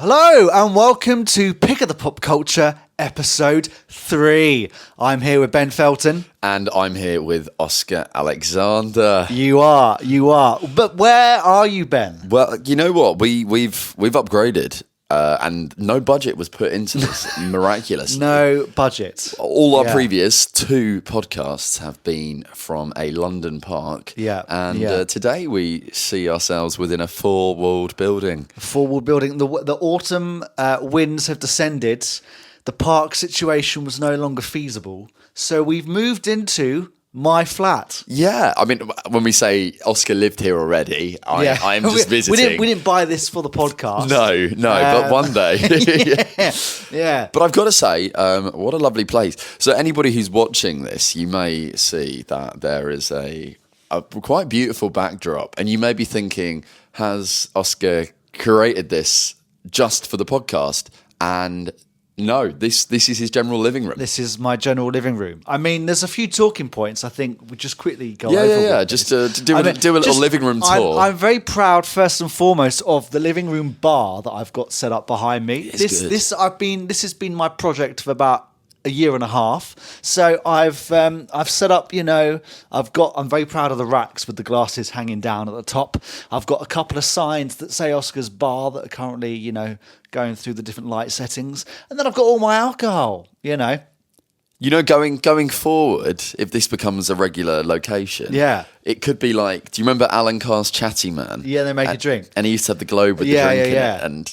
Hello and welcome to Pick of the Pop Culture, episode 3. I'm here with Ben Felton. And I'm here with Oscar Alexander. You are. But where are you, Ben? Well, you know what? We've upgraded, and no budget was put into this miraculously. No budget. All our previous 2 podcasts have been from a London park. And today we see ourselves within a 4-walled building. The autumn winds have descended. The park situation was no longer feasible. So we've moved into my flat. Yeah, I mean, when we say Oscar lived here already, I am just visiting. We didn't buy this for the podcast. No, but one day. Yeah. But I've got to say, what a lovely place. So anybody who's watching this, you may see that there is a quite beautiful backdrop. And you may be thinking, has Oscar curated this just for the podcast? And no, this is his general living room. This is my general living room. I mean, there's a few talking points I think we just quickly go over. Yeah. Just to do a little living room tour. I'm very proud, first and foremost, of the living room bar that I've got set up behind me. This has been my project for about a year and a half. So I've set up, I'm very proud of the racks with the glasses hanging down at the top. I've got a couple of signs that say Oscar's Bar that are currently, going through the different light settings. And then I've got all my alcohol, going forward, if this becomes a regular location, it could be like, do you remember Alan Carr's Chatty Man? Yeah, they make a drink. And he used to have the globe with the drink in it. And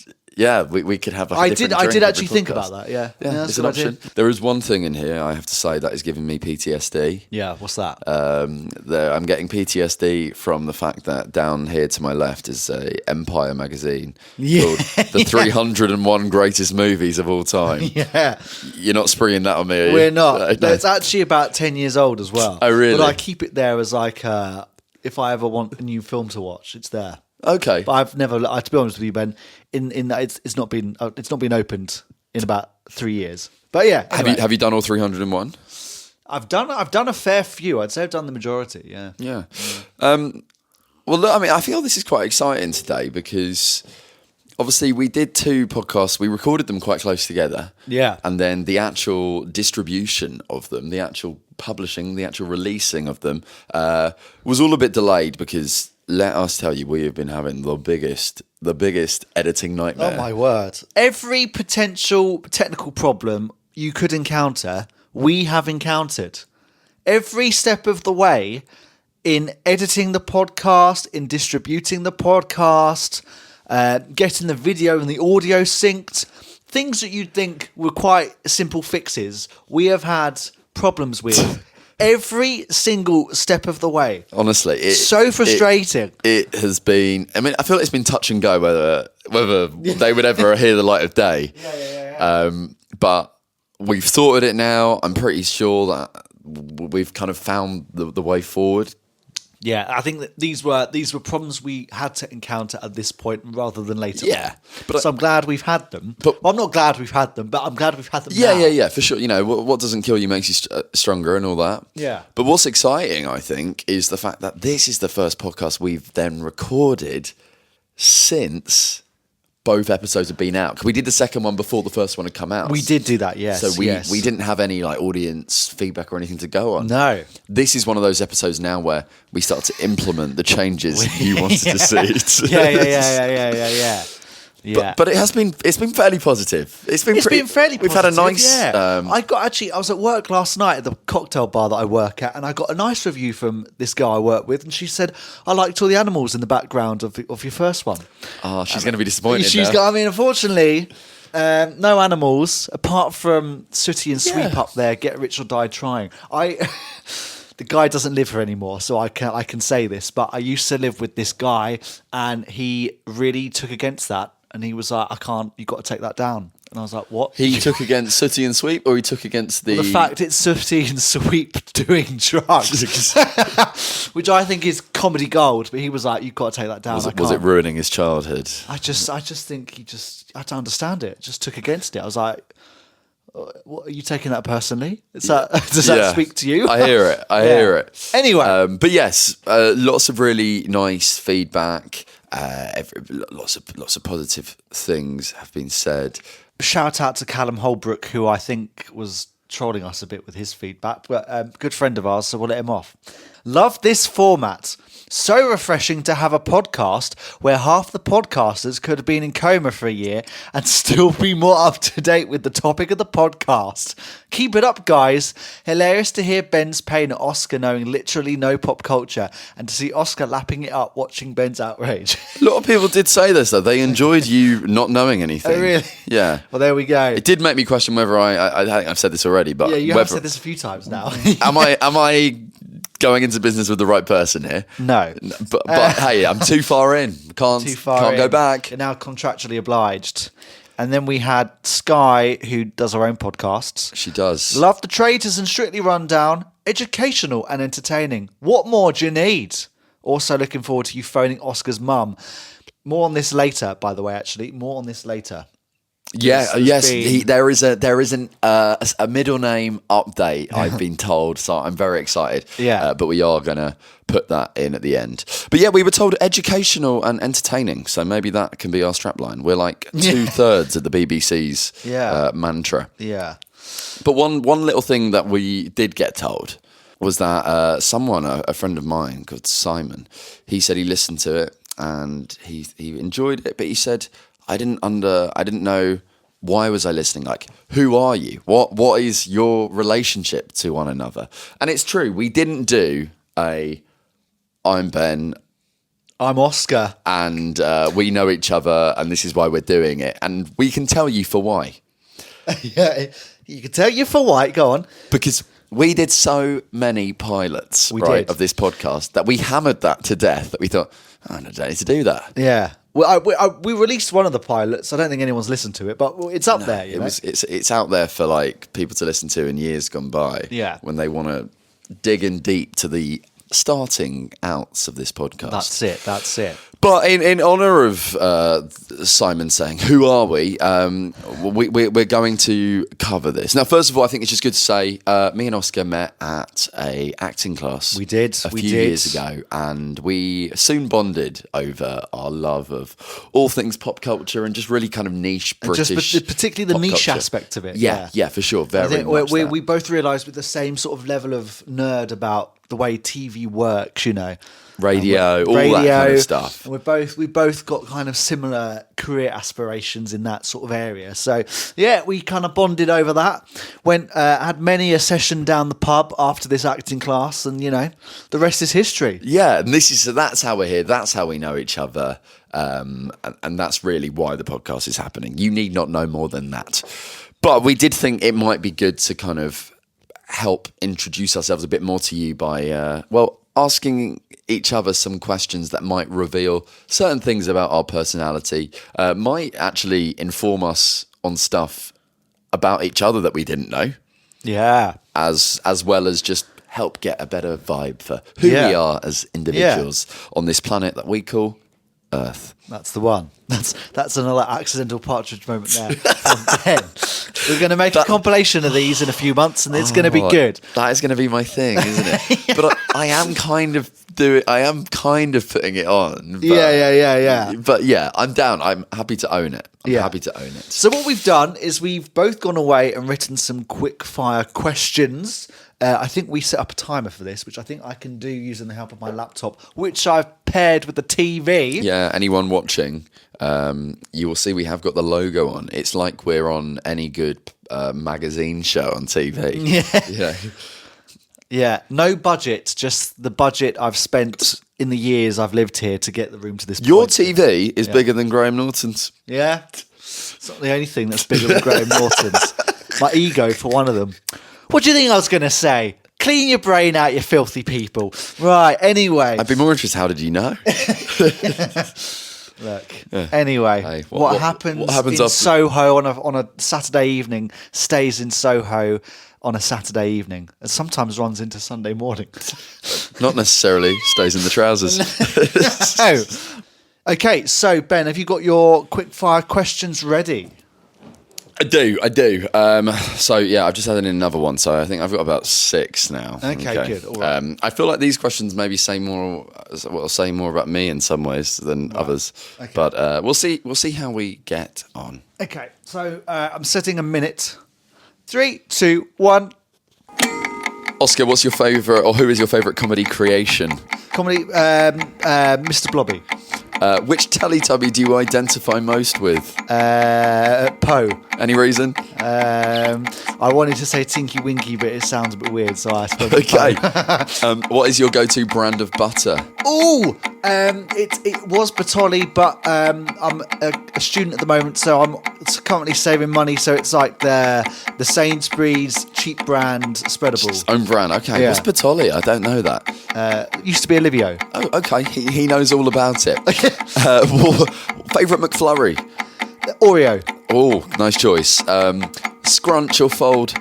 we could have like a different drink. I did actually think about that, yeah. It's an option. There is one thing in here, I have to say, that is giving me PTSD. Yeah, what's that? I'm getting PTSD from the fact that down here to my left is a Empire magazine called The 301 Greatest Movies of All Time. Yeah. You're not springing that on me, are you? We're not. No. It's actually about 10 years old as well. Oh, really? But I keep it there as like, if I ever want a new film to watch, it's there. Okay, but I've never. To be honest with you, Ben, in that it's not been opened in about 3 years. But yeah, anyway. Have you done all 301? I've done a fair few. I'd say I've done the majority. Yeah. Yeah. Well, look, I mean, I feel this is quite exciting today because obviously we did 2 podcasts. We recorded them quite close together. Yeah. And then the actual distribution of them, the actual publishing, the actual releasing of them, was all a bit delayed because. Let us tell you, we have been having the biggest editing nightmare. Oh my word. Every potential technical problem you could encounter, we have encountered. Every step of the way in editing the podcast, in distributing the podcast, getting the video and the audio synced, things that you'd think were quite simple fixes, we have had problems with. Every single step of the way. Honestly. It's so frustrating. It has been... I mean, I feel like it's been touch and go whether they would ever hear the light of day. Yeah. But we've sorted it now. I'm pretty sure that we've kind of found the way forward. Yeah, I think that these were problems we had to encounter at this point rather than later. Yeah, so I'm glad we've had them. I'm not glad we've had them, but I'm glad we've had them. Yeah, for sure. What doesn't kill you makes you stronger and all that. Yeah. But what's exciting, I think, is the fact that this is the first podcast we've then recorded since both episodes have been out. We did the second one before the first one had come out. We did do that, yes. So we didn't have any like audience feedback or anything to go on. No. This is one of those episodes now where we start to implement the changes you wanted to see. Yeah. But it's been fairly positive. It's been fairly positive. We've had a nice. Yeah. I was at work last night at the cocktail bar that I work at, and I got a nice review from this girl I work with, and she said, "I liked all the animals in the background of your first one." Oh, she's going to be disappointed. Unfortunately, no animals apart from Sooty and Sweep up there. Get rich or die trying. The guy doesn't live here anymore, so I can say this. But I used to live with this guy, and he really took against that. And he was like, I can't, you've got to take that down. And I was like, what? He took against Sooty and Sweep, or he took against the fact it's Sooty and Sweep doing drugs, which I think is comedy gold. But he was like, you've got to take that down. Was it ruining his childhood? I just think I don't understand it. Just took against it. I was like, what, are you taking that personally? Does that speak to you? I hear it. Anyway. Anyway. But yes, lots of really nice feedback. Lots of positive things have been said. Shout out to Callum Holbrook, who I think was trolling us a bit with his feedback, but good friend of ours, so we'll let him off. Love this format. So refreshing to have a podcast where half the podcasters could have been in coma for a year and still be more up to date with the topic of the podcast. Keep it up, guys. Hilarious to hear Ben's pain at Oscar knowing literally no pop culture and to see Oscar lapping it up watching Ben's outrage. A lot of people did say this, though. They enjoyed you not knowing anything. Oh, really? Yeah. Well, there we go. It did make me question whether I think I've said this already, but Yeah, you whether, have said this a few times now. am I going into business with the right person here? No. But hey, I'm too far in. Can't go back. You're now contractually obliged. And then we had Sky, who does her own podcasts. She does. Love the Traitors and Strictly Rundown. Educational and entertaining. What more do you need? Also looking forward to you phoning Oscar's mum. More on this later, by the way, actually. More on this later. Yeah, yes. There is a middle name update, I've been told, so I'm very excited. Yeah. But we are going to put that in at the end. But yeah, we were told educational and entertaining, so maybe that can be our strapline. We're like 2/3 of the BBC's mantra. Yeah. But one little thing that we did get told was that someone, a friend of mine called Simon, he said he listened to it and he enjoyed it, but he said, I didn't know, why was I listening? Like, who are you? What is your relationship to one another? And it's true, we didn't do I'm Ben, I'm Oscar. and we know each other and this is why we're doing it. And we can tell you for why. Yeah, you can tell you for white. Go on. Because we did so many pilots of this podcast that we hammered that to death that we thought, I don't need to do that. Yeah. Well, we released one of the pilots. I don't think anyone's listened to it, but it's up there. It's out there for like people to listen to in years gone by. Yeah. When they want to dig in deep to the starting outs of this podcast. That's it. But in honour of Simon saying, who are we? We're going to cover this. Now, first of all, I think it's just good to say, me and Oscar met at a acting class. We did. A few years ago. And we soon bonded over our love of all things pop culture and just really kind of niche British just particularly the niche culture. aspect of it. Yeah, for sure. I think much we both realised with the same sort of level of nerd about the way TV works, radio, all that kind of stuff. And we both got kind of similar career aspirations in that sort of area. So yeah, we kind of bonded over that. Had many a session down the pub after this acting class, and the rest is history. Yeah, and that's how we're here. That's how we know each other, and that's really why the podcast is happening. You need not know more than that. But we did think it might be good to kind of help introduce ourselves a bit more to you by asking each other some questions that might reveal certain things about our personality, might actually inform us on stuff about each other that we didn't know. Yeah. As well as just help get a better vibe for who we are as individuals on this planet that we call Earth. That's the one. That's another accidental partridge moment there from Ben. We're going to make a compilation of these in a few months, and it's going to be good. That is going to be my thing, isn't it? But I am kind of putting it on. But, yeah. But yeah, I'm down. I'm happy to own it. Happy to own it. So what we've done is we've both gone away and written some quick fire questions. I think we set up a timer for this, which I think I can do using the help of my laptop, which I've paired with the TV. Yeah, anyone watching, you will see we have got the logo on. It's like we're on any good magazine show on TV. Yeah, no budget, just the budget I've spent in the years I've lived here to get the room to this point. Your TV is bigger than Graham Norton's. Yeah, it's not the only thing that's bigger than Graham Norton's. My ego for one of them. What do you think I was going to say? Clean your brain out, you filthy people. Right, anyway. I'd be more interested, how did you know? Look, anyway, Hey, what happens in Soho on a Saturday evening stays in Soho on a Saturday evening and sometimes runs into Sunday morning. Not necessarily stays in the trousers. No. Okay, so Ben, have you got your quick fire questions ready? I do. So yeah, I've just added in another one. So I think I've got about 6 now. Okay, good. All right. I feel like these questions maybe say more about me in some ways than others. Okay. But we'll see. We'll see how we get on. Okay, so I'm setting a minute. 3, 2, 1. Oscar, what's your favourite, or who is your favourite comedy creation? Comedy, Mr. Blobby. Which Teletubby do you identify most with? Poe. Any reason? I wanted to say Tinky Winky, but it sounds a bit weird, so I spoke. Okay. What is your go-to brand of butter? Oh, it was Bertolli, but I'm a student at the moment, so I'm currently saving money. So it's like the Sainsbury's cheap brand spreadable. Own brand. Okay. Yeah. What's Bertolli? I don't know that. Used to be Olivio. Oh, okay. He knows all about it. Favourite McFlurry? Oreo. Oh, nice choice. Scrunch or fold?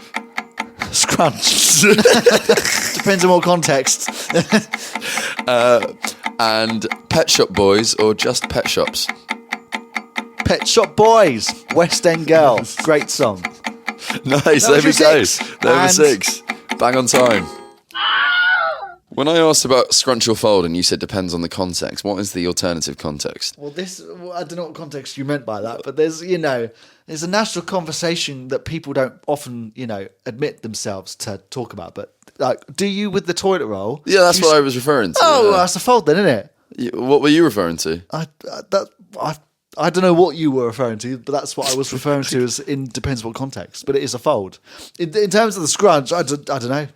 Scrunch. Depends on what context. And Pet Shop Boys or just Pet Shops? Pet Shop Boys. West End Girl. Great song. Nice. There we go. Number 6. Bang on time. When I asked about scrunch or fold and you said depends on the context, what is the alternative context? Well, I don't know what context you meant by that, but there's a national conversation that people don't often, admit themselves to talk about. But like, do you with the toilet roll? Yeah, that's what I was referring to. Oh, yeah. well, that's a fold then, isn't it? What were you referring to? I don't know what you were referring to, but that's what I was referring to as in depends what context. But it is a fold. In terms of the scrunch, I don't know.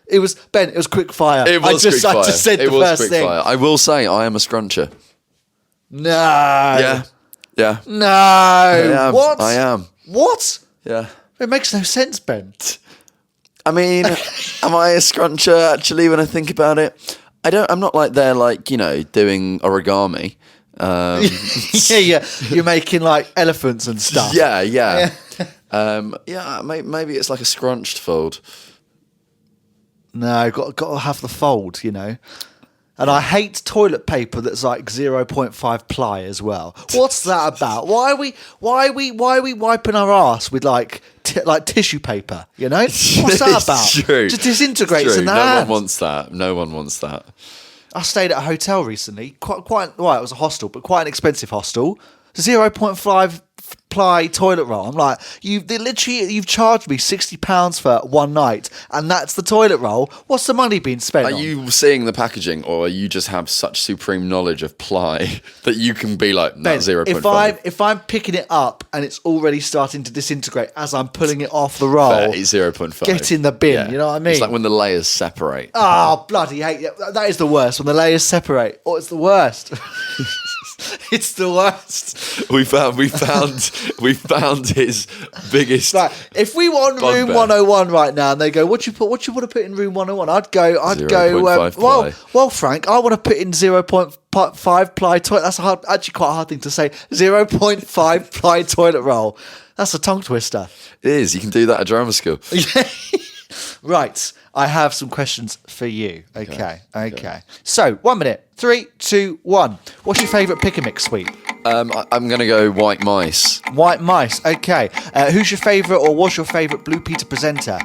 It was quick fire. It was quick fire. I just said it the was first quick thing. Fire. I will say I am a scruncher. No. Yeah. No. I am. What? I am. What? Yeah. It makes no sense, Ben. I mean, am I a scruncher actually when I think about it? I'm not doing origami. Yeah. You're making like elephants and stuff. Yeah. Maybe it's like a scrunched fold. No, got to have the fold, And I hate toilet paper that's like 0.5 ply as well. What's that about? Why are we wiping our ass with like tissue paper? What's that about? True. Just disintegrates in the No hand. one wants that. I stayed at a hotel recently. Quite. Well, it was a hostel, but quite an expensive hostel. 0.5 ply toilet roll. I'm like, you've charged me £60 for one night, and that's the toilet roll. What's the money being spent on? Are you seeing the packaging, or you just have such supreme knowledge of ply that you can be like, no, 0.5? If I'm picking it up and it's already starting to disintegrate as I'm pulling it off the roll, it's 0.5. Get in the bin. Yeah. You know what I mean? It's like when the layers separate. Oh, bloody hate it. That is the worst, when the layers separate. Oh, it's the worst. It's the worst. We found his biggest. Right, if we were on room 101 right now, and they go, "What you want to put in room 101?" I'd go. 0.5 ply. Well, Frank, I want to put in 0.5 ply toilet. That's actually quite a hard thing to say. 0.5 ply toilet roll. That's a tongue twister. It is. You can do that at drama school. Right. I have some questions for you. Okay. So, 1 minute. 3, 2, 1. What's your favourite pick-a-mix sweet? I'm going to go white mice. White mice. Okay. Who's your favourite, or what's your favourite Blue Peter presenter?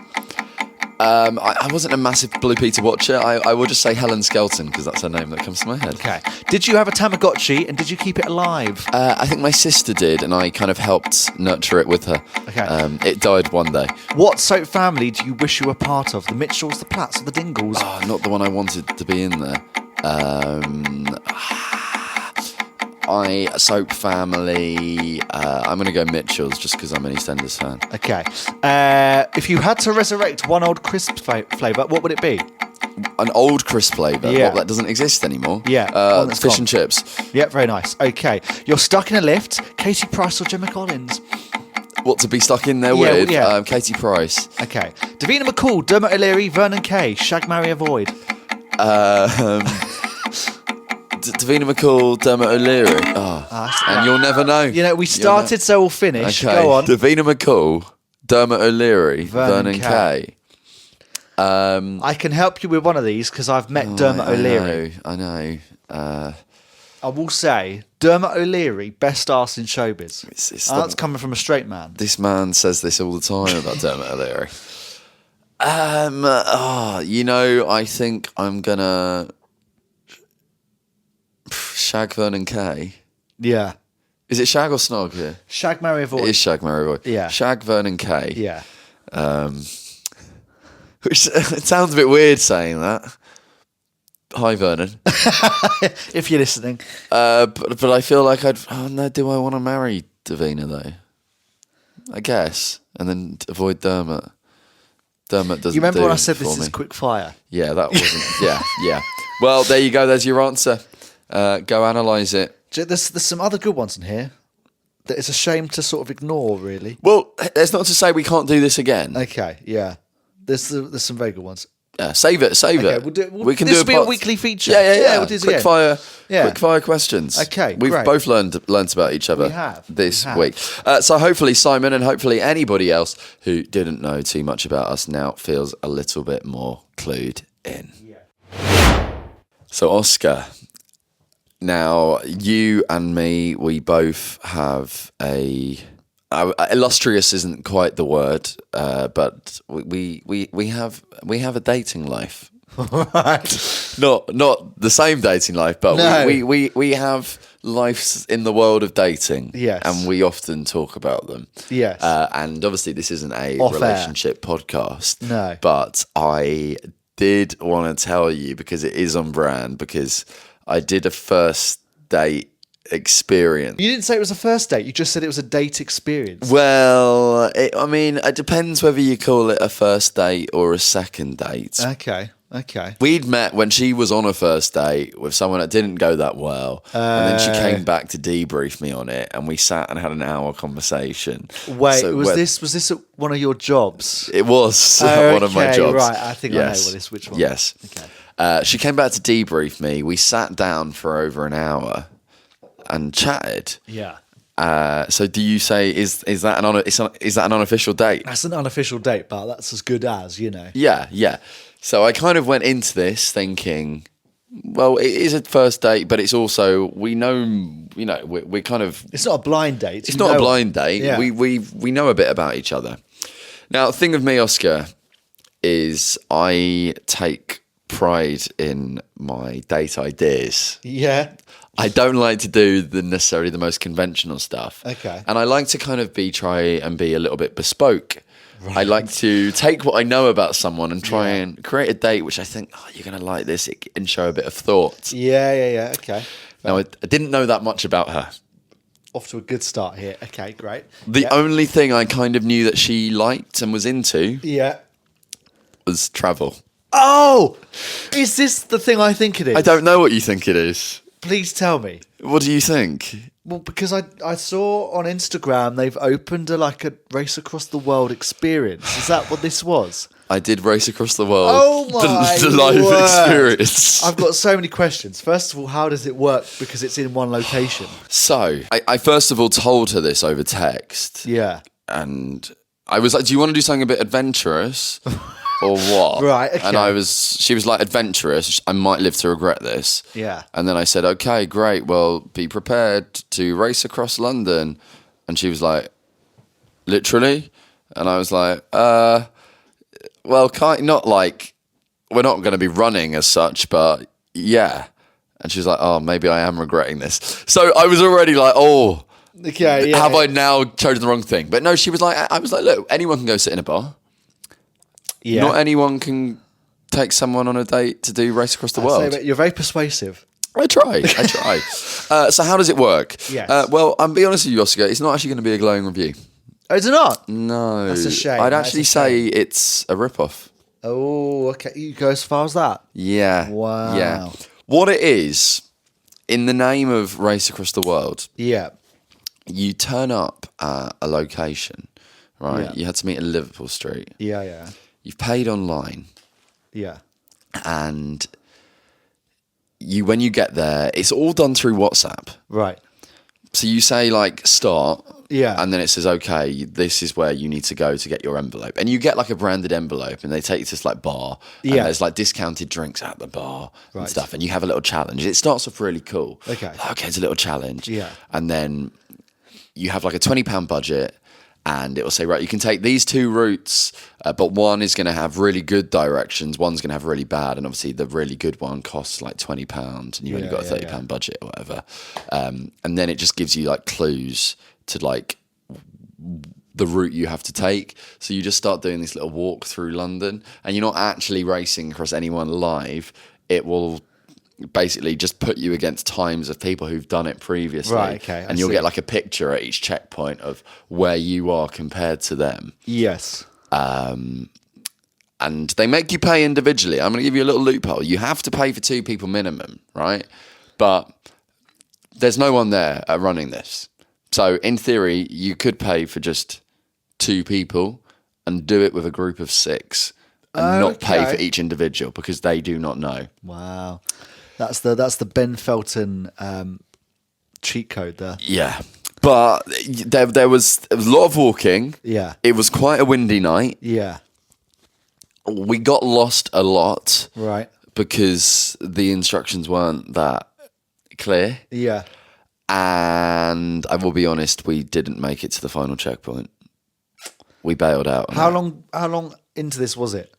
I wasn't a massive Blue Peter watcher. I will just say Helen Skelton because that's her name that comes to my head. Okay. Did you have a Tamagotchi, and did you keep it alive? I think my sister did, and I kind of helped nurture it with her. Okay. It died one day. What soap family do you wish you were part of? The Mitchells, the Platts, or the Dingles? Oh, not the one I wanted to be in there. Soap family. I'm going to go Mitchell's just because I'm an EastEnders fan. Okay. If you had to resurrect one old crisp flavour, what would it be? An old crisp flavour? Yeah. What, that doesn't exist anymore? Yeah. Fish and chips. Yeah, very nice. Okay. You're stuck in a lift. Katie Price or Gemma Collins? What to be stuck in there with? Yeah. Katie Price. Okay. Davina McCall, Dermot O'Leary, Vernon Kay, Shag, Marry, Avoid. Davina McCall, Dermot O'Leary. And you'll never know. We started, so we'll finish. Okay. Go on. Davina McCall, Dermot O'Leary, Vernon Kay. I can help you with one of these because I've met Dermot O'Leary. I know. I will say, Dermot O'Leary, best arse in showbiz. It's That's coming from a straight man. This man says this all the time about Dermot O'Leary. I think I'm gonna shag Vernon Kay. Yeah. Is it shag or snog here? Shag, marry, avoid. It is shag, marry, avoid. Yeah. Shag Vernon Kay. Yeah. Which it sounds a bit weird saying that. Hi, Vernon. If you're listening. But I feel like do I want to marry Davina though? I guess. And then avoid Dermot. Dermot doesn't. You remember do when I said for this me. is quick fire? Yeah, that wasn't. yeah. Well, there you go. There's your answer. Go analyse it. There's some other good ones in here that it's a shame to sort of ignore, really. Well, that's not to say we can't do this again. Okay, yeah. There's some very good ones. Save it. Okay, We can this do will be a weekly feature. Yeah. We'll do this quick again. fire questions. Okay, we've great. both learned about each other. We have. This week. So hopefully Simon and hopefully anybody else who didn't know too much about us now feels a little bit more clued in. Yeah. So Oscar, now you and me, we both have illustrious isn't quite the word, but we have a dating life. Right. Not the same dating life, but No. we have lives in the world of dating. Yes. And we often talk about them. Yes. And obviously this isn't a Off air. relationship podcast. No. But I did want to tell you, because it is on brand, because I did a first date experience. You didn't say it was a first date. You just said it was a date experience. Well, it depends whether you call it a first date or a second date. Okay. We'd met when she was on a first date with someone that didn't go that well. And then she came back to debrief me on it, and we sat and had an hour conversation. Wait, So was this at one of your jobs? It was Oh, one of my okay, jobs. right. I think I know which one. Yes. Okay. She came back to debrief me. We sat down for over an hour and chatted. Yeah. So do you say is that an unofficial date? That's an unofficial date, but that's as good as, you know. Yeah. So I kind of went into this thinking, well, it is a first date, but it's also we're kind of. It's not a blind date. It's not a blind date. Yeah. We know a bit about each other. Now, the thing of me, Oscar, is I take pride in my date ideas. Yeah. I don't like to do necessarily the most conventional stuff. Okay. And I like to kind of try and be a little bit bespoke. Right. I like to take what I know about someone and try and create a date which I think, you're going to like this, and show a bit of thought. Yeah. Okay. Now, I didn't know that much about her. Off to a good start here. Okay, great. The only thing I kind of knew that she liked and was into was travel. Oh! Is this the thing I think it is? I don't know what you think it is. Please tell me. What do you think? Well, because I saw on Instagram they've opened a race across the world experience. Is that what this was? I did race across the world. Oh my the live word. experience. I've got so many questions. First of all, how does it work? Because it's in one location. So, I first of all told her this over text. Yeah. And I was like, do you want to do something a bit adventurous? Or what? Right, okay. And she was like, adventurous. I might live to regret this. Yeah. And then I said, okay, great. Well, be prepared to race across London. And she was like, literally? And I was like, well, not like, we're not going to be running as such, but yeah. And she was like, oh, maybe I am regretting this. So I was already like, oh, okay, yeah. have I now chosen the wrong thing? But no, she was like, I was like, look, anyone can go sit in a bar. Yeah. Not anyone can take someone on a date to do race across the world. You're very persuasive. I try. So how does it work? Yes. Well, I'm be honest with you, Oscar. It's not actually going to be a glowing review. Oh, is it not? No, That's a shame. I'd That's actually a say it's a rip-off. Oh, okay. You go as far as that? Yeah. Wow. Yeah. What it is, in the name of Race Across the World, Yeah. you turn up at a location, right? Yeah. You had to meet in Liverpool Street. Yeah. You've paid online. Yeah. And when you get there, it's all done through WhatsApp. Right. So you say like start, Yeah. And then it says, okay, this is where you need to go to get your envelope. And you get like a branded envelope and they take you to this like bar. And Yeah. there's like discounted drinks at the bar and Right. stuff. And you have a little challenge. It starts off really cool. Okay. Okay, it's a little challenge. Yeah. And then you have like a £20 budget. And it will say, right, you can take these 2 routes, but one is going to have really good directions. One's going to have really bad. And obviously the really good one costs like £20 and you've only got a £30 budget or whatever. And then it just gives you like clues to like the route you have to take. So you just start doing this little walk through London and you're not actually racing across anyone live. It will basically just put you against times of people who've done it previously. Right, okay, and you'll get like a picture at each checkpoint of where you are compared to them. Yes. And they make you pay individually. I'm going to give you a little loophole. You have to pay for 2 people minimum, right? But there's no one there running this. So in theory, you could pay for just 2 people and do it with a group of 6 and not pay for each individual because they do not know. Wow. That's the Ben Felton cheat code there. Yeah. But there was a lot of walking. Yeah. It was quite a windy night. Yeah. We got lost a lot. Right. Because the instructions weren't that clear. Yeah. And I will be honest, we didn't make it to the final checkpoint. We bailed out. How long into this was it?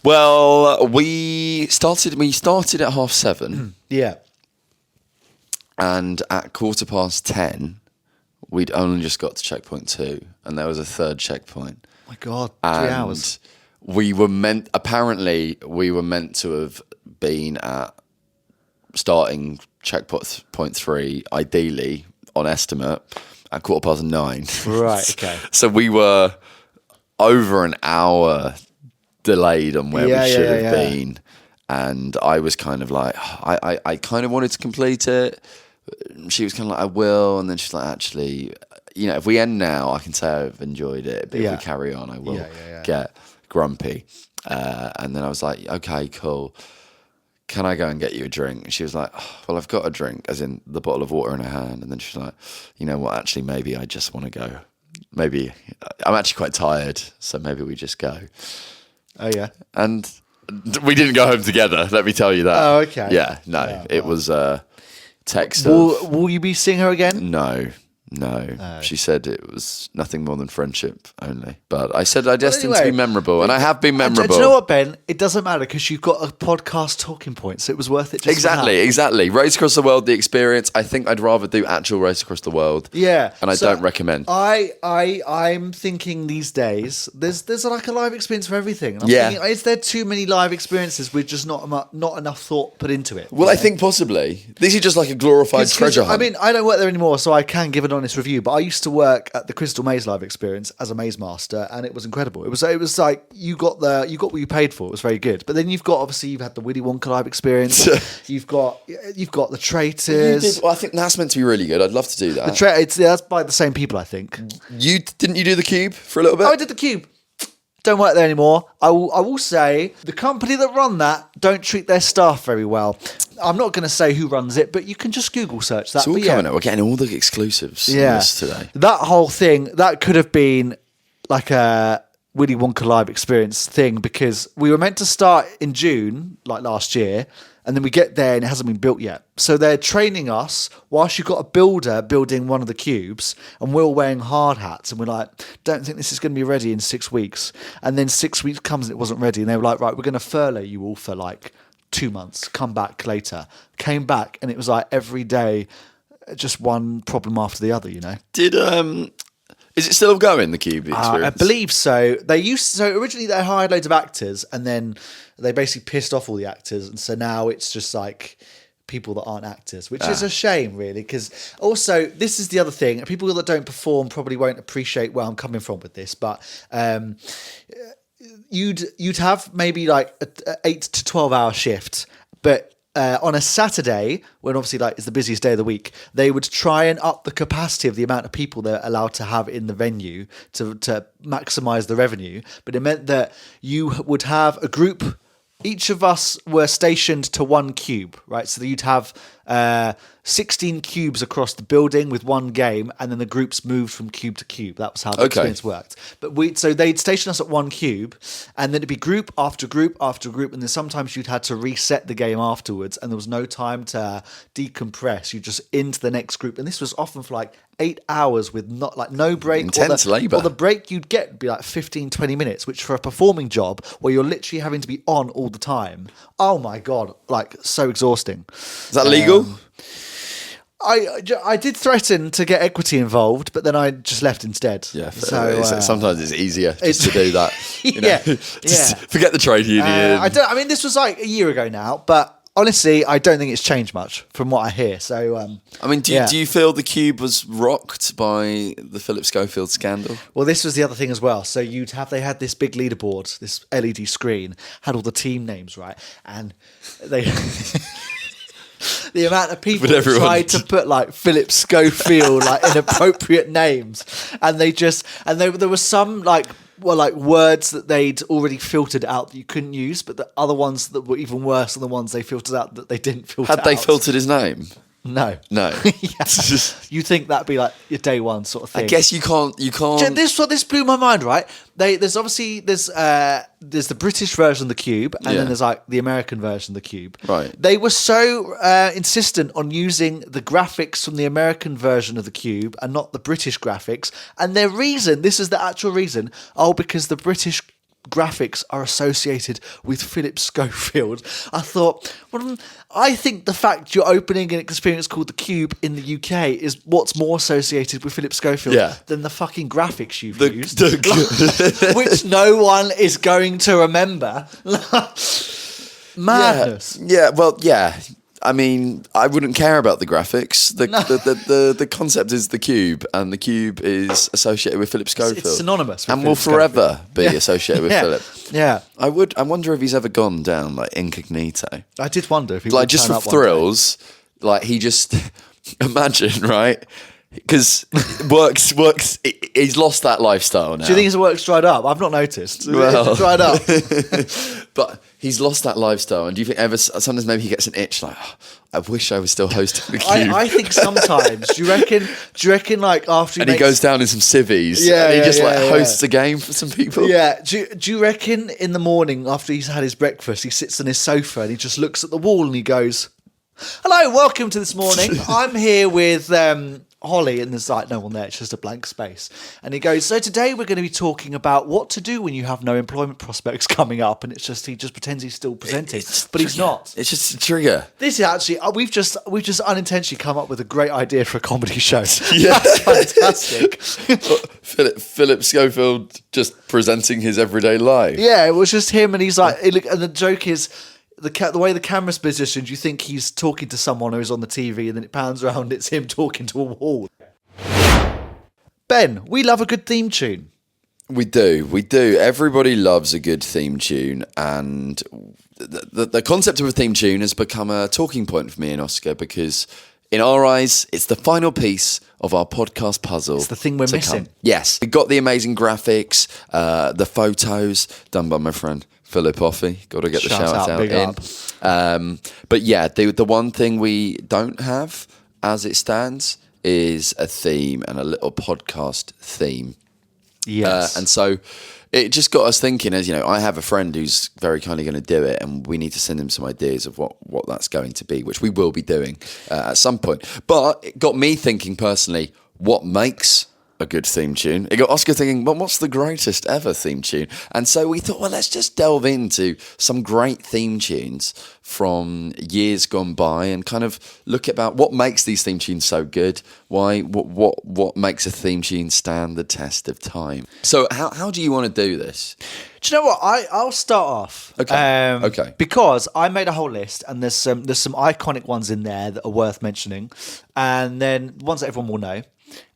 Well, we started at 7:30. Yeah. And at 10:15, we'd only just got to checkpoint 2, and there was a third checkpoint. Oh my God, 3 hours. We were meant to have been at starting checkpoint 3, ideally on estimate, at 9:15. Right. Okay. So we were over an hour delayed on where we should have been. And I was kind of like, I kind of wanted to complete it. She was kind of like, I will. And then she's like, actually, if we end now, I can say I've enjoyed it. But if we carry on, I will get grumpy. And then I was like, okay, cool. Can I go and get you a drink? And she was like, well, I've got a drink, as in the bottle of water in her hand. And then she's like, you know what, actually, maybe I just want to go. Maybe I'm actually quite tired, so maybe we just go. Oh, yeah. And we didn't go home together, let me tell you that. Oh, okay. Yeah, no, it was text. Will you be seeing her again? No. She said it was nothing more than friendship only. But I said I destined to be memorable, and I have been memorable. Do you know what, Ben? It doesn't matter because you've got a podcast talking point, so it was worth it. Just Exactly. Race Across the World, the experience. I think I'd rather do actual Race Across the World. Yeah, and I don't recommend. I'm thinking these days there's like a live experience for everything. And I'm thinking, is there too many live experiences with just not enough thought put into it? Well, I think possibly this is just like a glorified treasure hunt. I mean, I don't work there anymore, so I can give an honest review. But I used to work at the Crystal Maze live experience as a maze master, and it was incredible. It was like you got what you paid for. It was very good. But then you've had the Willy Wonka live experience. you've got the Traitors. I think that's meant to be really good. I'd love to do that. That's by the same people, I think. Didn't you do the Cube for a little bit? Oh, I did the Cube. Don't work there anymore. I will say the company that run that don't treat their staff very well. I'm not going to say who runs it, but you can just Google search that. It's all coming up. We're getting all the exclusives on this today. That whole thing, that could have been like a Willy Wonka live experience thing, because we were meant to start in June, like last year, and then we get there and it hasn't been built yet. So they're training us whilst you've got a builder building one of the cubes, and we're all wearing hard hats, and we're like, don't think this is going to be ready in 6 weeks. And then 6 weeks comes and it wasn't ready, and they were like, right, we're going to furlough you all for like 2 months, come back later. Came back and it was like every day just one problem after the other, Is it still going, the Cube experience? I believe so. Originally they hired loads of actors, and then they basically pissed off all the actors, and so now it's just like people that aren't actors, which is a shame, really, because also this is the other thing. People that don't perform probably won't appreciate where I'm coming from with this, but you'd have maybe like a 8 to 12 hour shift, but on a Saturday, when obviously like it's the busiest day of the week, they would try and up the capacity of the amount of people they're allowed to have in the venue to maximize the revenue. But it meant that you would have a group. Each of us were stationed to one cube, right? So that you'd have 16 cubes across the building with one game, and then the groups moved from cube to cube. That was how the experience worked. But so they'd station us at one cube, and then it'd be group after group after group, and then sometimes you'd had to reset the game afterwards, and there was no time to decompress. You just into the next group, and this was often for like 8 hours with no break. Intense labour. Or the break you'd get would be like 15, 20 minutes, which for a performing job where you're literally having to be on all the time. Oh my God, like so exhausting. Is that legal? I did threaten to get equity involved, but then I just left instead. Yeah, so sometimes it's easier just to do that. Yeah. Just forget the trade union. I mean, this was like a year ago now, but honestly, I don't think it's changed much from what I hear. So, I mean, do you feel the cube was rocked by the Philip Schofield scandal? Well, this was the other thing as well. So they had this big leaderboard, this LED screen, had all the team names, right? And they... The amount of people that tried to put like Philip Schofield like inappropriate names, and there were some like words that they'd already filtered out that you couldn't use, but the other ones that were even worse than the ones they filtered out that they didn't filter out. Had they filtered his name? No. You think that'd be like your day one sort of thing? I guess you can't. This blew my mind, right? There's the British version of the cube, and then there's like the American version of the cube. Right. They were so insistent on using the graphics from the American version of the cube and not the British graphics, and their reason, this is the actual reason, because the British graphics are associated with Philip Schofield. I thought, I think the fact you're opening an experience called the Cube in the UK is what's more associated with Philip Schofield than the fucking graphics you've used, which no one is going to remember. Madness. Yeah. I mean, I wouldn't care about the graphics. The concept is the cube, and the cube is associated with Philip Schofield. It's synonymous with and will forever be associated with Philip. Yeah. I wonder if he's ever gone down like incognito. I did wonder if he like would just turn for up one day. thrills. Like he just imagine, right? Because works. He's lost that lifestyle now. Do you think his work's dried up? I've not noticed. Well, It's dried up. But he's lost that lifestyle. And do you think sometimes maybe he gets an itch like, oh, I wish I was still hosting the Cube? I think sometimes. Do you reckon like after he goes down in some civvies and he just hosts a game for some people? Yeah. Do you reckon in the morning after he's had his breakfast, he sits on his sofa and he just looks at the wall and he goes, "Hello, welcome to this morning. I'm here with Holly," and there's like no one there, it's just a blank space. And he goes, "So today we're going to be talking about what to do when you have no employment prospects coming up." And he just pretends he's still presenting, but he's not. It's just a trigger. This is actually we've just unintentionally come up with a great idea for a comedy show. Yeah, that's fantastic. Philip Schofield just presenting his everyday life. Yeah, it was just him, and he's like, and the joke is, the way the camera's positioned, you think he's talking to someone who's on the TV, and then it pans around, it's him talking to a wall. Ben, we love a good theme tune. We do. Everybody loves a good theme tune, and the concept of a theme tune has become a talking point for me and Oscar because, in our eyes, it's the final piece of our podcast puzzle. It's the thing we're missing. Yes, we got the amazing graphics, the photos done by my friend Philip Offey. Got to get the shout out in. But yeah, the one thing we don't have as it stands is a theme and a little podcast theme. Yes. And so it just got us thinking, as you know, I have a friend who's very kindly going to do it, and we need to send him some ideas of what that's going to be, which we will be doing at some point. But it got me thinking personally, what makes a good theme tune? It got Oscar thinking, well, what's the greatest ever theme tune? And so we thought, well, let's just delve into some great theme tunes from years gone by and kind of look about what makes these theme tunes so good. What makes a theme tune stand the test of time? So how do you want to do this? Do you know what? I'll start off. Okay. Okay. Because I made a whole list, and there's some iconic ones in there that are worth mentioning, and then ones that everyone will know.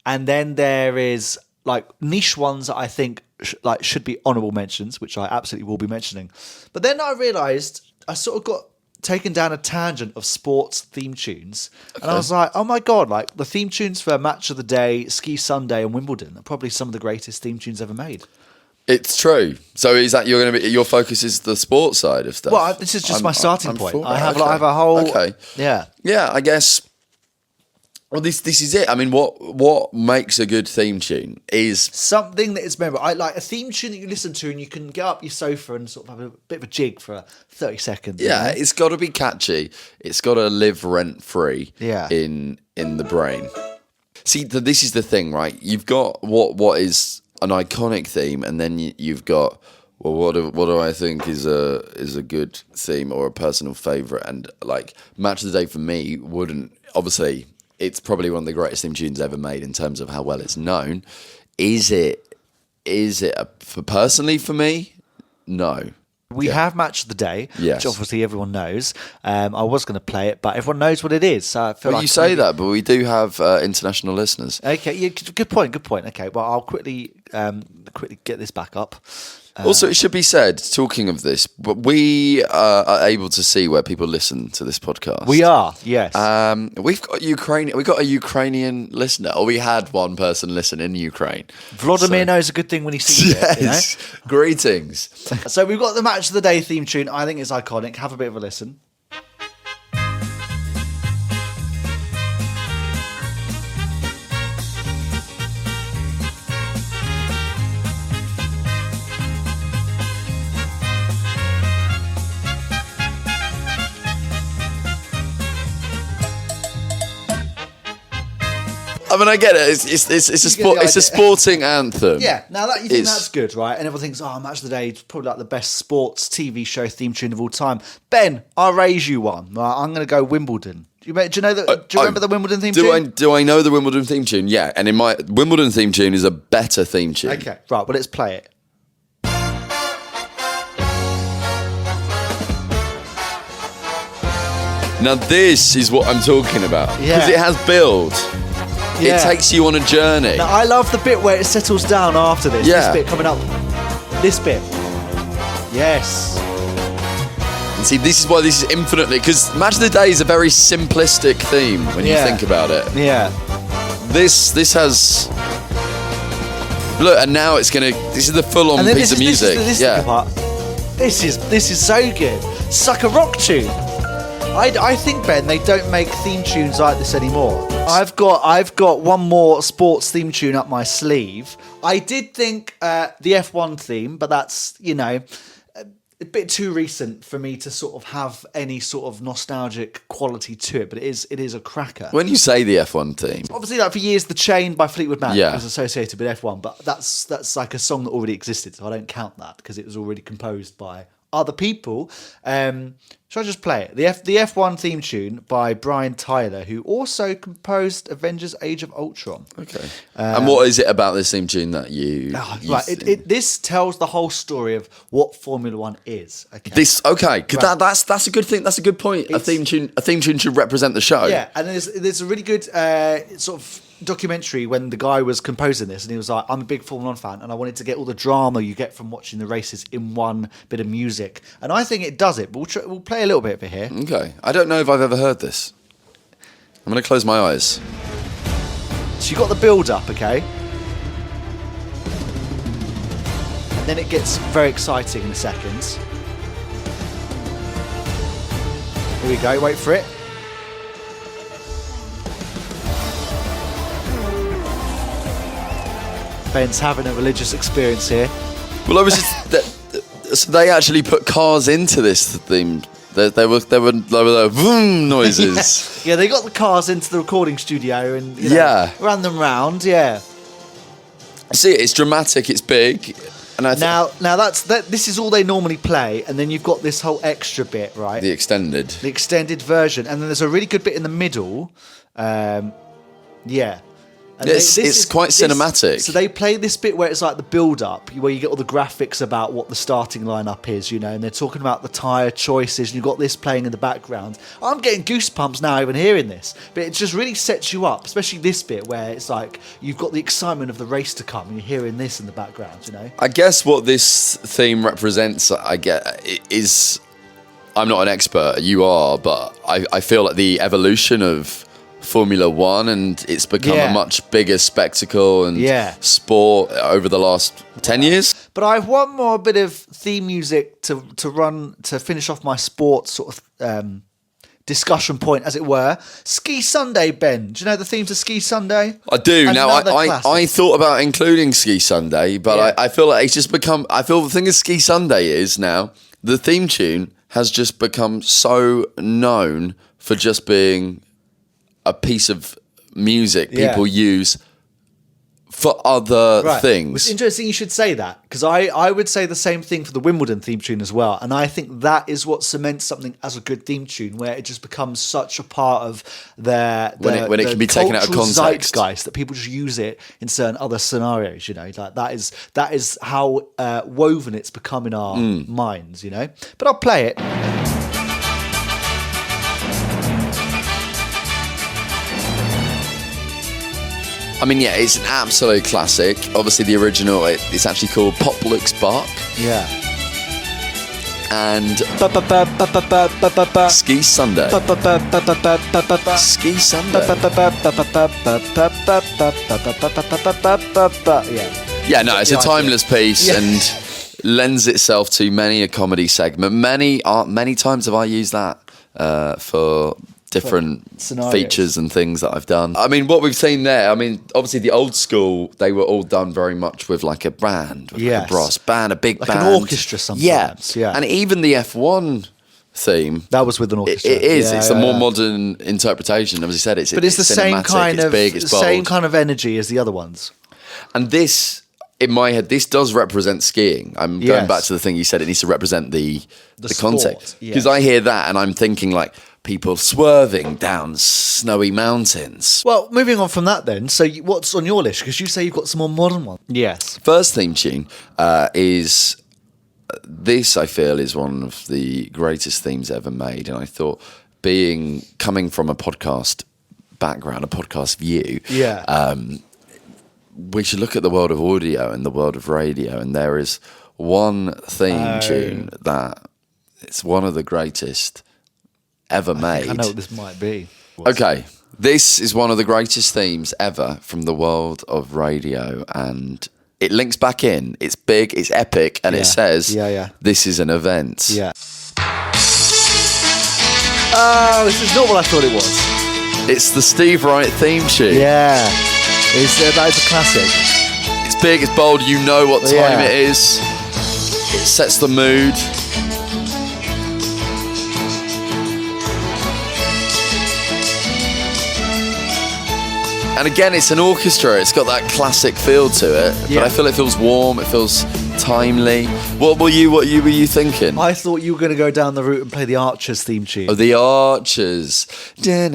And then there is like niche ones that I think should be honourable mentions, which I absolutely will be mentioning. But then I realised I sort of got taken down a tangent of sports theme tunes. Okay. And I was like, oh my God, like the theme tunes for Match of the Day, Ski Sunday and Wimbledon are probably some of the greatest theme tunes ever made. It's true. So is that your focus is the sports side of stuff? Well, this is just my starting I'm point. for I it. have, Okay. I have a whole. Okay. Yeah. Yeah, I guess. Well, this is it. I mean, what makes a good theme tune is Something that is memorable. I like a theme tune that you listen to and you can get up your sofa and sort of have a bit of a jig for 30 seconds. you yeah, know? it's got to be catchy. It's got to live rent free. Yeah. In the brain. See, this is the thing, right? You've got what is an iconic theme, and then you've got what do I think is a good theme or a personal favorite, and like Match of the Day for me wouldn't obviously. It's probably one of the greatest theme tunes ever made in terms of how well it's known. Is it for personally for me? No. We have Match of the Day, Yes. which obviously everyone knows. I was going to play it, but everyone knows what it is. So I feel Well, like you say that, but we do have international listeners. Okay, yeah, good point. Okay, well, I'll quickly get this back up. Also, it should be said, talking of this, but we are able to see where people listen to this podcast. We are, yes. We've got a Ukrainian listener, or we had one person listen in Ukraine. Vladimir knows a good thing when he sees it. You know? Yes, greetings. So we've got the Match of the Day theme tune. I think it's iconic. Have a bit of a listen. I mean, I get it. It's a sporting anthem. Yeah, now that you think It's- that's good, right? And everyone thinks, Match of the Day is probably like the best sports TV show theme tune of all time. Ben, I'll raise you one. Right, I'm going to go Wimbledon. Do you know that? Do you remember the Wimbledon theme tune? Do I know the Wimbledon theme tune? Yeah, and in my Wimbledon theme tune is a better theme tune. Okay, right. Well, let's play it. Now this is what I'm talking about because Yeah. it has build. Yeah. It takes you on a journey. Now, I love the bit where it settles down after this. Yeah. This bit coming up. This bit. Yes. And see, this is why this is infinitely because Match of the Day is a very simplistic theme when you Yeah. think about it. Yeah. This has look, and now it's gonna. This is the full-on And then piece of music. This is yeah. the part. This is so good. It's like a rock tune. I think, Ben, they don't make theme tunes like this anymore. I've got one more sports theme tune up my sleeve. I did think the F1 theme, but that's a bit too recent for me to sort of have any sort of nostalgic quality to it. But it is a cracker. When you say the F1 theme, Obviously, like for years, The Chain by Fleetwood Mac Yeah. was associated with F1, but that's like a song that already existed, so I don't count that because it was already composed by other people. Shall I just play it? The F1 theme tune by Brian Tyler, who also composed Avengers: Age of Ultron. okay. And what is it about this theme tune that you? Right, think- this tells the whole story of what Formula One is. Okay. This okay, 'cause Right. that's a good thing. That's a good point. A theme tune should represent the show. Yeah, and there's a really good sort of documentary when the guy was composing this, and he was like, "I'm a big Formula One fan, and I wanted to get all the drama you get from watching the races in one bit of music." And I think it does it. But we'll play a little bit of it here. Okay. I don't know if I've ever heard this. I'm gonna close my eyes. So you got the build up, okay, and then it gets very exciting in a second. Here we go. Wait for it. Ben's having a religious experience here. Well, I was just. So they actually put cars into this theme. There were vroom noises. Yeah, they got the cars into the recording studio and Yeah. ran them round. Yeah. See, it's dramatic. It's big, and I think Now this is all they normally play, and then you've got this whole extra bit, right? the extended. The extended version, and then there's a really good bit in the middle. Yeah. And It's quite cinematic. So they play this bit where it's like the build-up, where you get all the graphics about what the starting lineup is, and they're talking about the tyre choices, and you've got this playing in the background. I'm getting goosebumps now even hearing this, but it just really sets you up, especially this bit where it's like you've got the excitement of the race to come, and you're hearing this in the background, I guess what this theme represents, is, I'm not an expert, you are, but I feel like the evolution of Formula One, and it's become Yeah. a much bigger spectacle and Yeah. sport over the last 10 years. But I have one more bit of theme music to finish off my sports sort of discussion point, as it were. Ski Sunday, Ben. Do you know the theme to Ski Sunday? I do. Now, Another I classic. thought about including Ski Sunday, but Yeah. I feel like it's just become... I feel the thing is Ski Sunday is now, the theme tune has just become so known for just being a piece of music Yeah. people use for other It's things. interesting you should say that, because I would say the same thing for the Wimbledon theme tune as well. And I think that is what cements something as a good theme tune, where it just becomes such a part of When it can be taken out of cultural context. zeitgeist that people just use it in certain other scenarios. You know, like that is how woven it's become in our minds. You know, but I'll play it. I mean, yeah, it's an absolute classic. Obviously, the original, it's actually called Pop Looks Bark. Yeah. And Ski Sunday. Ski Sunday. Yeah. Yeah, no, it's a Yeah, timeless piece Yeah. and lends itself to many a comedy segment. Many times have I used that for different scenarios. features and things that I've done. I mean, what we've seen there, I mean, obviously the old school, they were all done very much with like a band, with like Yes. a brass band, a big Like band. an orchestra sometimes, yeah. And even the F1 theme, That was with an orchestra. it is. Yeah, It's yeah, a more yeah. modern interpretation. As you said, it's But it's the same cinematic, kind it's of big, it's bold. same kind of energy as the other ones. And this, in my head, this does represent skiing. I'm Yes. going back to the thing you said. It needs to represent the sport, context. yes. Because I hear that and I'm thinking like people swerving down snowy mountains. Well, moving on from that then. So what's on your list? Because you say you've got some more modern ones. Yes. First theme tune is this. I feel is one of the greatest themes ever made, and I thought, coming from a podcast background, a podcast view, Yeah. we should look at the world of audio and the world of radio, and there is one theme tune that it's one of the greatest ever made. I know what this might be. Okay, this is one of the greatest themes ever from the world of radio, and it links back in. It's big, it's epic, and it Yeah. says, Yeah. this is an event. Yeah. Oh, this is not what I thought it was. It's the Steve Wright theme tune. Yeah. That is a classic. It's big, it's bold, you know what time Yeah. it is. It sets the mood. And again, it's an orchestra. It's got that classic feel to it, Yeah. but I feel it feels warm. It feels timely. What were you thinking? I thought you were going to go down the route and play the Archers theme tune. Oh, the Archers. Yeah.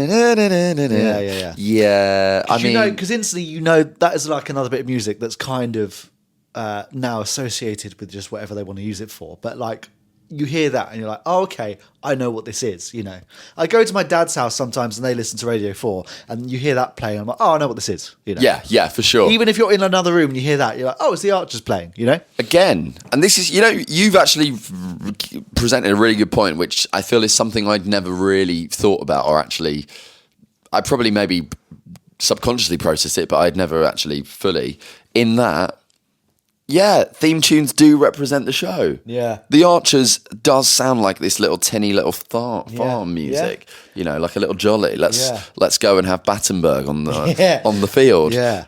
Yeah. I mean, Because instantly you know that is like another bit of music that's kind of now associated with just whatever they want to use it for. But like you hear that and you're like, oh, okay, I know what this is. You know, I go to my dad's house sometimes and they listen to Radio 4 and you hear that playing. I'm like, oh, I know what this is. You know, yeah, for sure. Even if you're in another room and you hear that, you're like, oh, it's the Archers playing. You know, Again, and this is, you've actually presented a really good point, which I feel is something I'd never really thought about, or actually, I probably maybe subconsciously processed it, but I'd never actually fully. In that, yeah, theme tunes do represent the show. Yeah. The Archers does sound like this little tinny little farm Yeah. music, like a little jolly. Yeah. Let's go and have Battenberg on the Yeah. on the field. yeah.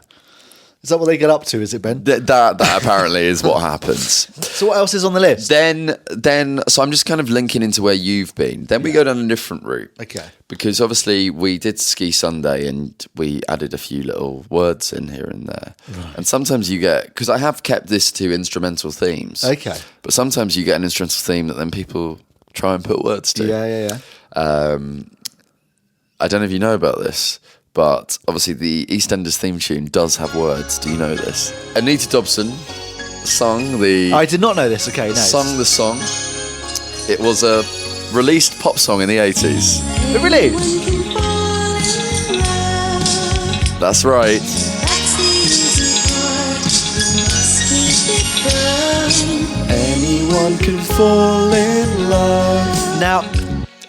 Is that what they get up to? Is it, Ben? That apparently is what happens. So what else is on the list? Then, so I'm just kind of linking into where you've been. Then we go down a different route. Okay. Because obviously we did Ski Sunday and we added a few little words in here and there. Right. And sometimes you get, because I have kept this to instrumental themes. Okay. But sometimes you get an instrumental theme that then people try and put words to. Yeah. I don't know if you know about this, but obviously the EastEnders theme tune does have words. Do you know this? Anita Dobson sung the... I did not know this. Okay, no. Sung the song. It was a released pop song in the 80s. But really? That's right. Anyone can fall in love. Now,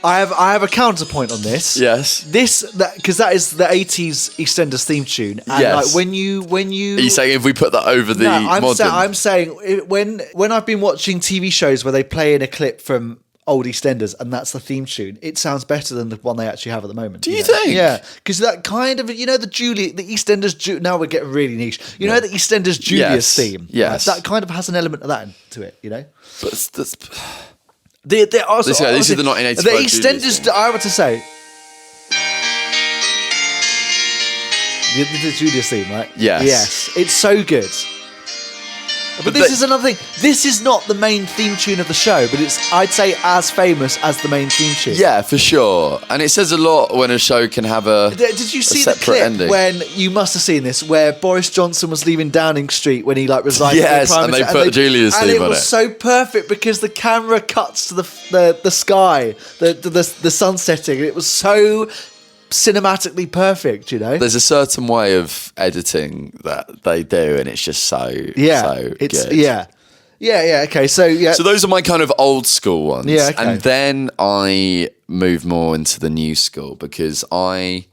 I have a counterpoint on this. Yes. Because that is the 80s EastEnders theme tune. And Yes. like when you Are you saying if we put that over the modern? I'm saying when I've been watching TV shows where they play in a clip from old EastEnders and that's the theme tune, it sounds better than the one they actually have at the moment. Do you think? Yeah, because that kind of, the EastEnders. Now we're getting really niche. The EastEnders Julius theme. Yes. That kind of has an element of that to it. But that's, This is the 1985 The EastEnders, I were to say. The Julius theme, right? Yes. Yes. It's so good. But this is another thing. This is not the main theme tune of the show, but it's, I'd say, as famous as the main theme tune. Yeah, for sure. And it says a lot when a show can have Did you see the clip ending. when, you must have seen this, where Boris Johnson was leaving Downing Street when he resigned? Yes, from the and Prime they put Julia's theme on it. And it was so perfect because the camera cuts to the sky, the sun setting. It was so cinematically perfect, There's a certain way of editing that they do, and it's just so good. Yeah, okay, so So those are my kind of old school ones. Yeah, okay. And then I move more into the new school because I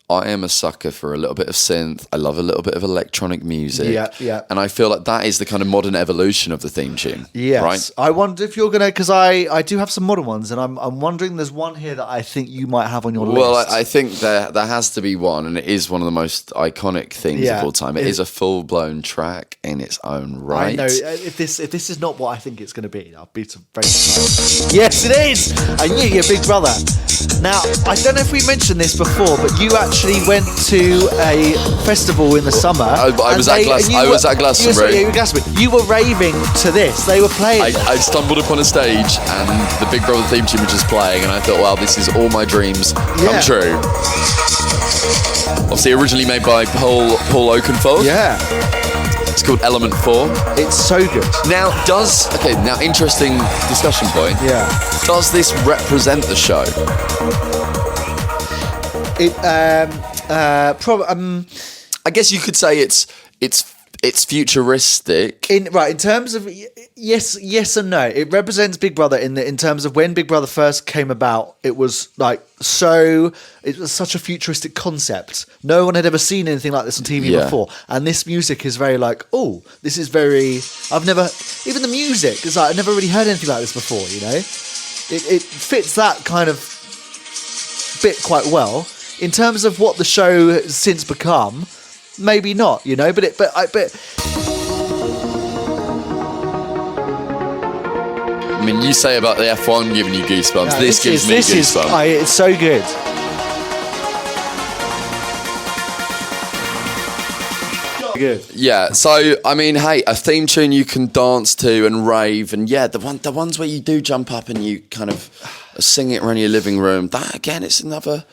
am a sucker for a little bit of synth. I love a little bit of electronic music. Yeah. And I feel like that is the kind of modern evolution of the theme tune. Yes. Right? I wonder if you're going to, because I do have some modern ones, and I'm wondering, there's one here that I think you might have on your list. Well, I think there has to be one, and it is one of the most iconic themes of all time. It is a full-blown track in its own right. I know. If this is not what I think it's going to be, I'll be very surprised. Yes, it is! I knew you, Big Brother. Now, I don't know if we mentioned this before, but you actually went to a festival in the summer. I was at Glastonbury. You were raving to this. They were playing. I stumbled upon a stage and the Big Brother theme tune was just playing, and I thought, wow, this is all my dreams come true. Obviously, originally made by Paul Oakenfold. Yeah. It's called Element 4. It's so good. Now, interesting discussion point. Yeah. Does this represent the show? I guess you could say it's futuristic. In terms of yes and no. It represents Big Brother in terms of when Big Brother first came about. It was such a futuristic concept. No one had ever seen anything like this on TV before, and this music is very this is very. Even the music is I've never really heard anything like this before. It fits that kind of bit quite well. In terms of what the show has since become, maybe not, but I mean, you say about the F1 giving you goosebumps. No, this gives me goosebumps. It's so good. Good. Yeah, so I mean, hey, a theme tune you can dance to and rave, and the ones where you do jump up and you kind of sing it around your living room. That again, it's another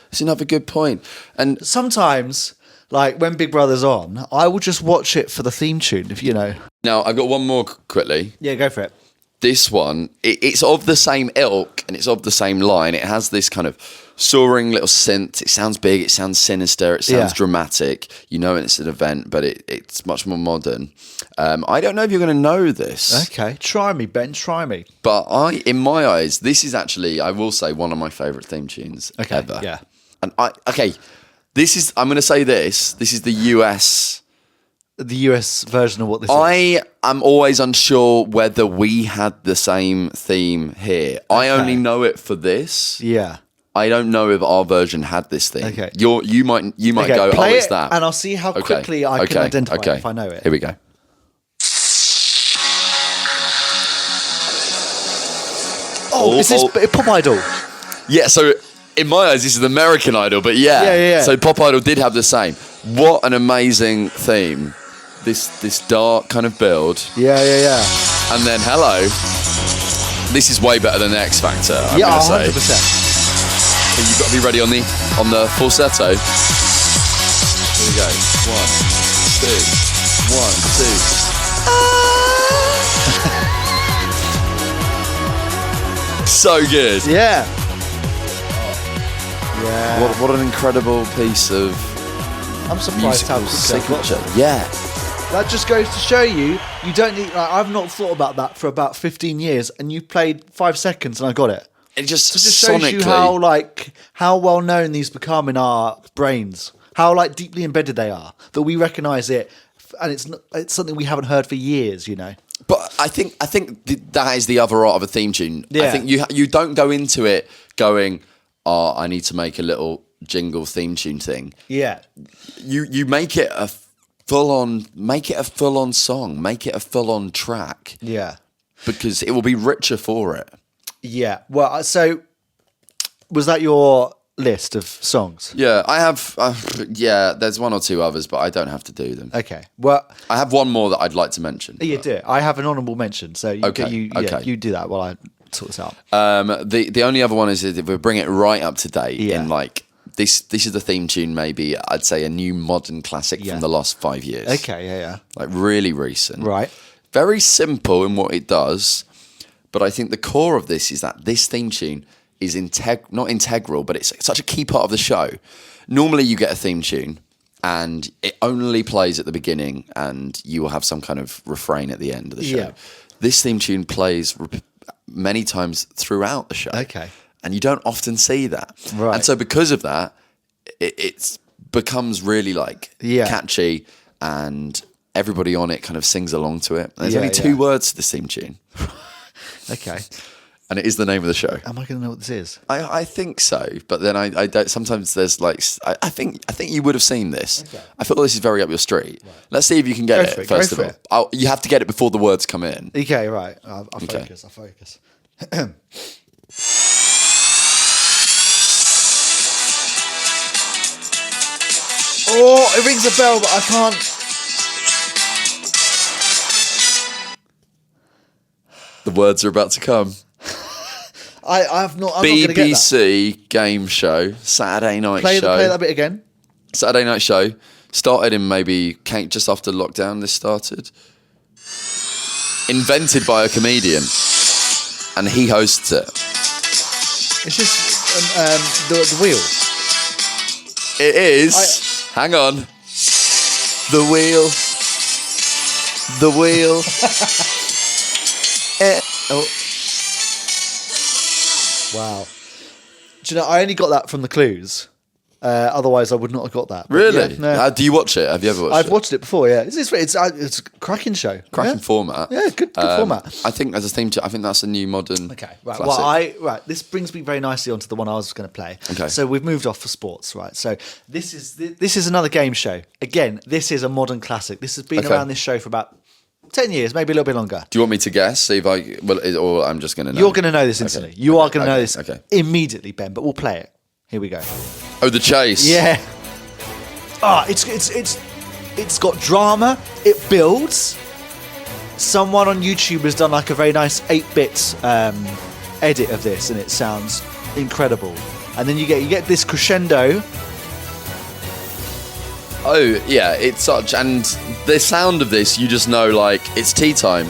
good point. And sometimes, like when Big Brother's on, I will just watch it for the theme tune. If you know. Now I've got one more quickly. Yeah, go for it. This one, it's of the same ilk and it's of the same line. It has this kind of soaring little synth. It sounds big, it sounds sinister, it sounds dramatic. It's an event, but it's much more modern. I don't know if you're going to know this. Okay, try me, Ben, try me. But in my eyes, this is actually, I will say, one of my favourite theme tunes ever. Yeah. And I'm going to say this is the US... The US version of what this is. I am always unsure whether we had the same theme here. Okay. I only know it for this. Yeah. I don't know if our version had this theme. Okay. You might go, play it's that. And I'll see how quickly I can identify if I know it. Here we go. Is this Pop Idol? Yeah, so in my eyes, this is American Idol, but yeah. So Pop Idol did have the same. What an amazing theme. This dark kind of build. Yeah. And then hello. This is way better than the X Factor, I'm gonna say. 100%. But you've got to be ready on the falsetto. Here we go. 1, 2. 1, 2. So good. Yeah. What an incredible piece of I'm surprised how quickly I got that. Yeah. That just goes to show you don't need. I've not thought about that for about 15 years, and you played 5 seconds, and I got it. it just It just shows sonically. you how well known these become in our brains, how like deeply embedded they are, that we recognise it, and it's something we haven't heard for years. But I think that is the other art of a theme tune. Yeah. I think you don't go into it going, "Oh, I need to make a little jingle theme tune thing." Yeah, You make it a full on song, make it a full on track. yeah, Because it will be richer for it. yeah. Well, so was that your list of songs? Yeah, I have. There's one or two others, but I don't have to do them. Okay. Well, I have one more that I'd like to mention. you do it. I have an honourable mention, so Okay, you do that while I sort this out. The only other one is if we bring it right up to date Yeah. in like this is the theme tune, maybe I'd say a new modern classic Yeah. from the last 5 years. Okay. Yeah. Like really recent. Right. Very simple in what it does, but I think the core of this is that this theme tune is not integral, but it's such a key part of the show. Normally you get a theme tune and it only plays at the beginning and you will have some kind of refrain at the end of the show. Yeah. This theme tune plays many times throughout the show. Okay. And you don't often see that. Right. And so because of that, it becomes really like Yeah. catchy and everybody on it kind of sings along to it. There's Yeah, only 2 words to this theme tune. Okay. And it is the name of the show. Am I going to know what this is? I think so, but then I don't. Sometimes there's like I think you would have seen this. Okay. I feel like this is very up your street. Let's see if you can get Go it for it, first go of for all. it. You have to get it before the words come in. Okay. Right. I'll Okay. focus. I'll focus. Oh, it rings a bell, but I can't. The words are about to come. I'm not going to get that. BBC game show, Saturday night Play show. that bit again. Saturday night show started in maybe just after lockdown. This started. Invented by a comedian, and he hosts it. It's just the wheel. It is. Hang on. The wheel. The wheel. Oh. Wow. Do you know, I only got that from the clues. Otherwise, I would not have got that. But Really? yeah, no. Do you watch it? Have you ever watched it? I've watched it before, yeah. It's a cracking show. Cracking yeah? format. Yeah, good format. I think as a theme, I think that's a new modern. Okay, right. classic. Well, this brings me very nicely onto the one I was going to play. Okay. So we've moved off for sports, right? So this is another game show. Again, this is a modern classic. This has been Okay. around this show for about 10 years, maybe a little bit longer. Do you want me to guess? See if or I'm just going to know. You're going to know this instantly. Okay. You are going to know Okay. this Okay. immediately, Ben. But we'll play it. Here we go. Oh, The Chase. Yeah. It's got drama. It builds. Someone on YouTube has done like a very nice 8-bit edit of this, and it sounds incredible. And then you get this crescendo. Oh, yeah. It's such, and the sound of this, you just know, like it's tea time.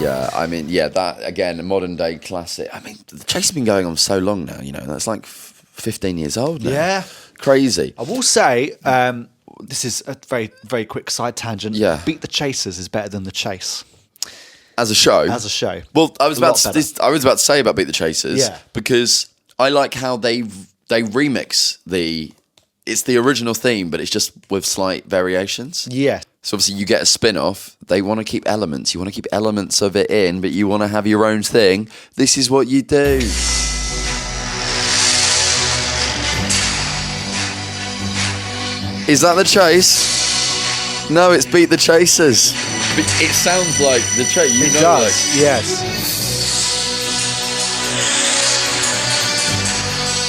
Yeah, I mean, that again, a modern day classic. I mean, The Chase has been going on so long now. That's like 15 years old now. Yeah. Crazy. I will say, this is a very, very quick side tangent. Yeah. Beat the Chasers is better than The Chase As a show. as a show. Well, I was A lot about better. I was about to say about Beat the Chasers, Yeah. because I like how they remix it's the original theme, but it's just with slight variations. Yeah. So obviously you get a spin-off. They want to keep elements. You want to keep elements of it in, but you want to have your own thing. This is what you do. Is that The Chase? No, it's Beat the Chasers. But it sounds like The Chase. It does. Yes.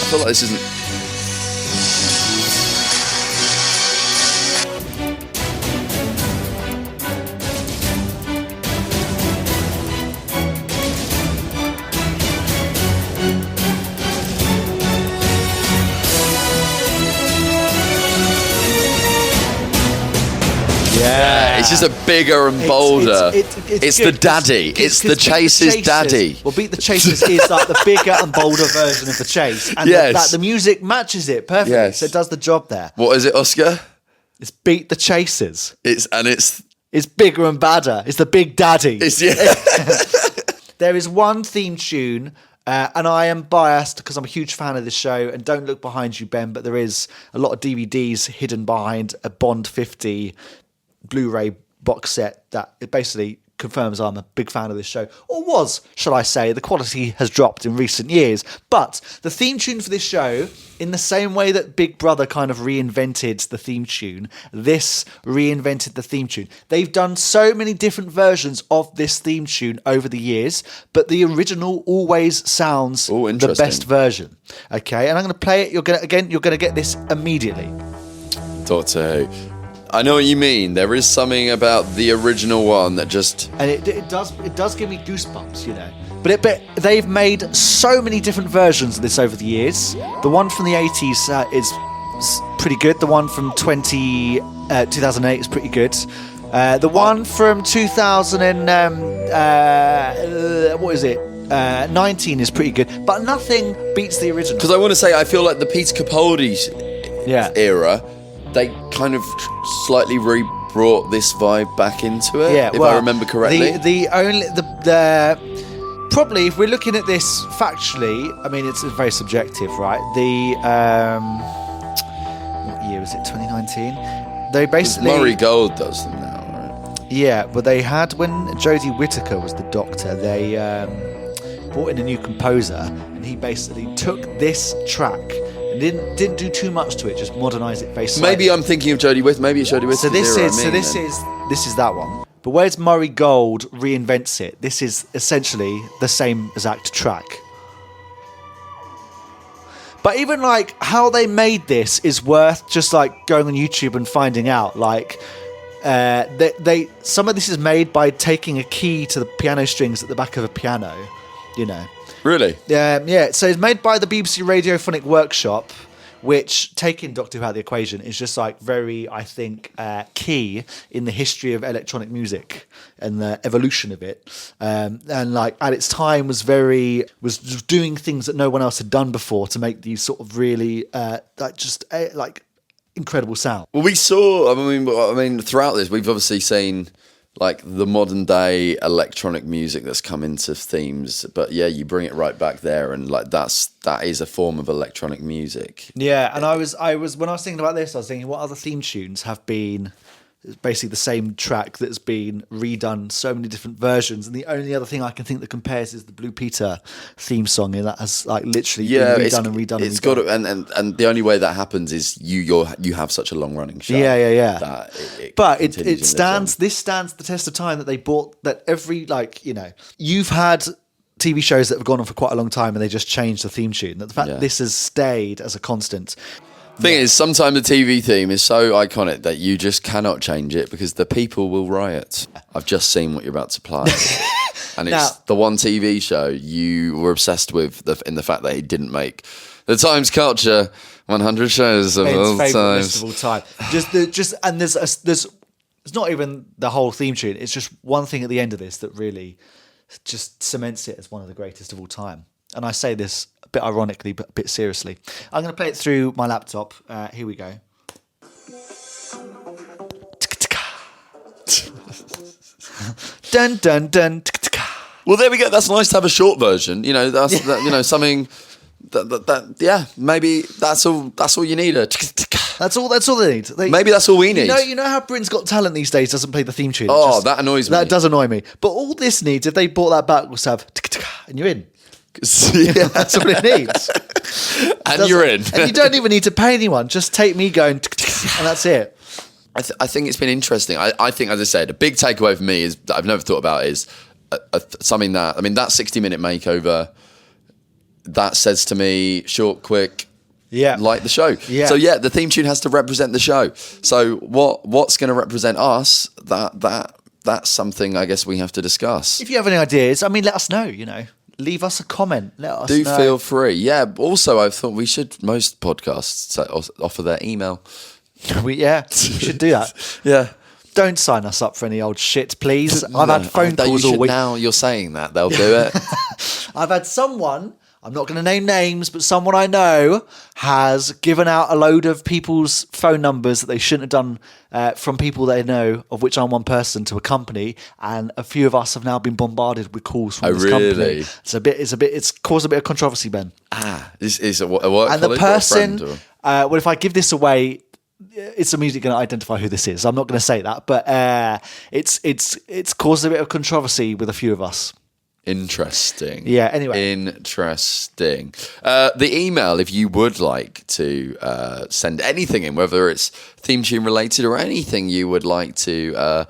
I feel like this isn't. Yeah. It's just a bigger and bolder. It's the good. daddy. It's the Beat Chase's daddy. Well, Beat the Chasers is like the bigger and bolder version of the Chase, and Yes. the music matches it perfectly. Yes. So it does the job there. What is it, Oscar? It's Beat the Chasers. It's It's bigger and badder. It's the Big Daddy. Yeah. There is one theme tune, and I am biased because I'm a huge fan of this show, and don't look behind you, Ben, but there is a lot of DVDs hidden behind a Bond 50 Blu-ray box set that it basically confirms I'm a big fan of this show, or was, shall I say. The quality has dropped in recent years, but the theme tune for this show, in the same way that Big Brother kind of reinvented the theme tune, this reinvented the theme tune. They've done so many different versions of this theme tune over the years, but the original always sounds the best version. Okay, and I'm going to play it. You're going to get this immediately. Doctor Who. I know what you mean. There is something about the original one that just... And it does give me goosebumps, you know. But they've made so many different versions of this over the years. The one from the 80s is pretty good. The one from 2008 is pretty good. The one from 19 is pretty good. But nothing beats the original. Because I want to say, I feel like the Peter Capaldi's era... They kind of slightly brought this vibe back into it, if I remember correctly. Probably, if we're looking at this factually, I mean, it's very subjective, right? What year was it? 2019. They basically Murray Gold does them now, right? Yeah, but they had, when Jodie Whittaker was the Doctor, they brought in a new composer, and he basically took this track. And didn't do too much to it, just modernise it very slightly. Maybe I'm thinking of Jodie Whittaker. Maybe it's Jodie Whittaker. So this is that one. But whereas Murray Gold reinvents it, this is essentially the same exact track. But even like how they made this is worth just like going on YouTube and finding out. Like some of this is made by taking a key to the piano strings at the back of a piano, you know. Really? Yeah. So it's made by the BBC Radiophonic Workshop, which, taking Doctor Who out of the equation, is just like very, I think, key in the history of electronic music and the evolution of it. And like at its time was doing things that no one else had done before to make these sort of really incredible sound. Well, we saw. I mean, throughout this, we've obviously seen like the modern day electronic music that's come into themes, but yeah, you bring it right back there, and like that is a form of electronic music. Yeah, and I was when I was thinking about this, I was thinking what other theme tunes have been basically the same track that's been redone so many different versions, and the only other thing I can think that compares is the Blue Peter theme song, and that has like literally been redone and redone. It's got to, and the only way that happens is you have such a long running show. Yeah. But it stands. This stands the test of time that they bought. That every you've had TV shows that have gone on for quite a long time and they just changed the theme tune. That the fact that this has stayed as a constant. Thing is, sometimes the TV theme is so iconic that you just cannot change it because the people will riot. I've just seen what you're about to play. And it's the one TV show you were obsessed with in the fact that he didn't make the Times Culture 100 shows of all time. List of all time. And there's it's not even the whole theme tune. It's just one thing at the end of this that really just cements it as one of the greatest of all time. And I say this a bit ironically, but a bit seriously. I'm going to play it through my laptop. Here we go. Dun dun dun. Well, there we go. That's nice to have a short version. You know, that's something that maybe that's all you need. That's all they need. Maybe that's all we need. You know how Britain's Got Talent these days doesn't play the theme tune. That annoys me. That does annoy me. But all this needs, if they brought that back, was to have and you're in. Yeah. That's all it needs. And you're in. And you don't even need to pay anyone. Just take me going, and that's it. I think it's been interesting. I think, as I said, a big takeaway for me is that I've never thought about is something that 60-minute makeover that says to me, short, quick. Yeah, like the show. Yeah. So the theme tune has to represent the show. So what's going to represent us? That's something I guess we have to discuss. If you have any ideas, let us know. Leave us a comment. Let us know. Feel free. Yeah. Also, I thought most podcasts offer their email. We should do that. Yeah. Don't sign us up for any old shit, please. I've had phone calls all week. Now you're saying that they'll do it. I've had someone I'm not going to name names, but someone I know has given out a load of people's phone numbers that they shouldn't have done from people they know, of which I'm one person, to a company, and a few of us have now been bombarded with calls from this company. It's caused a bit of controversy, Ben. This is a work And the colleague or a friend, person, or? well, if I give this away, it's immediately going to identify who this is. I'm not going to say that, but it's caused a bit of controversy with a few of us. Interesting. Yeah, anyway. Interesting. The email, if you would like to send anything in, whether it's theme tune related or anything you would like to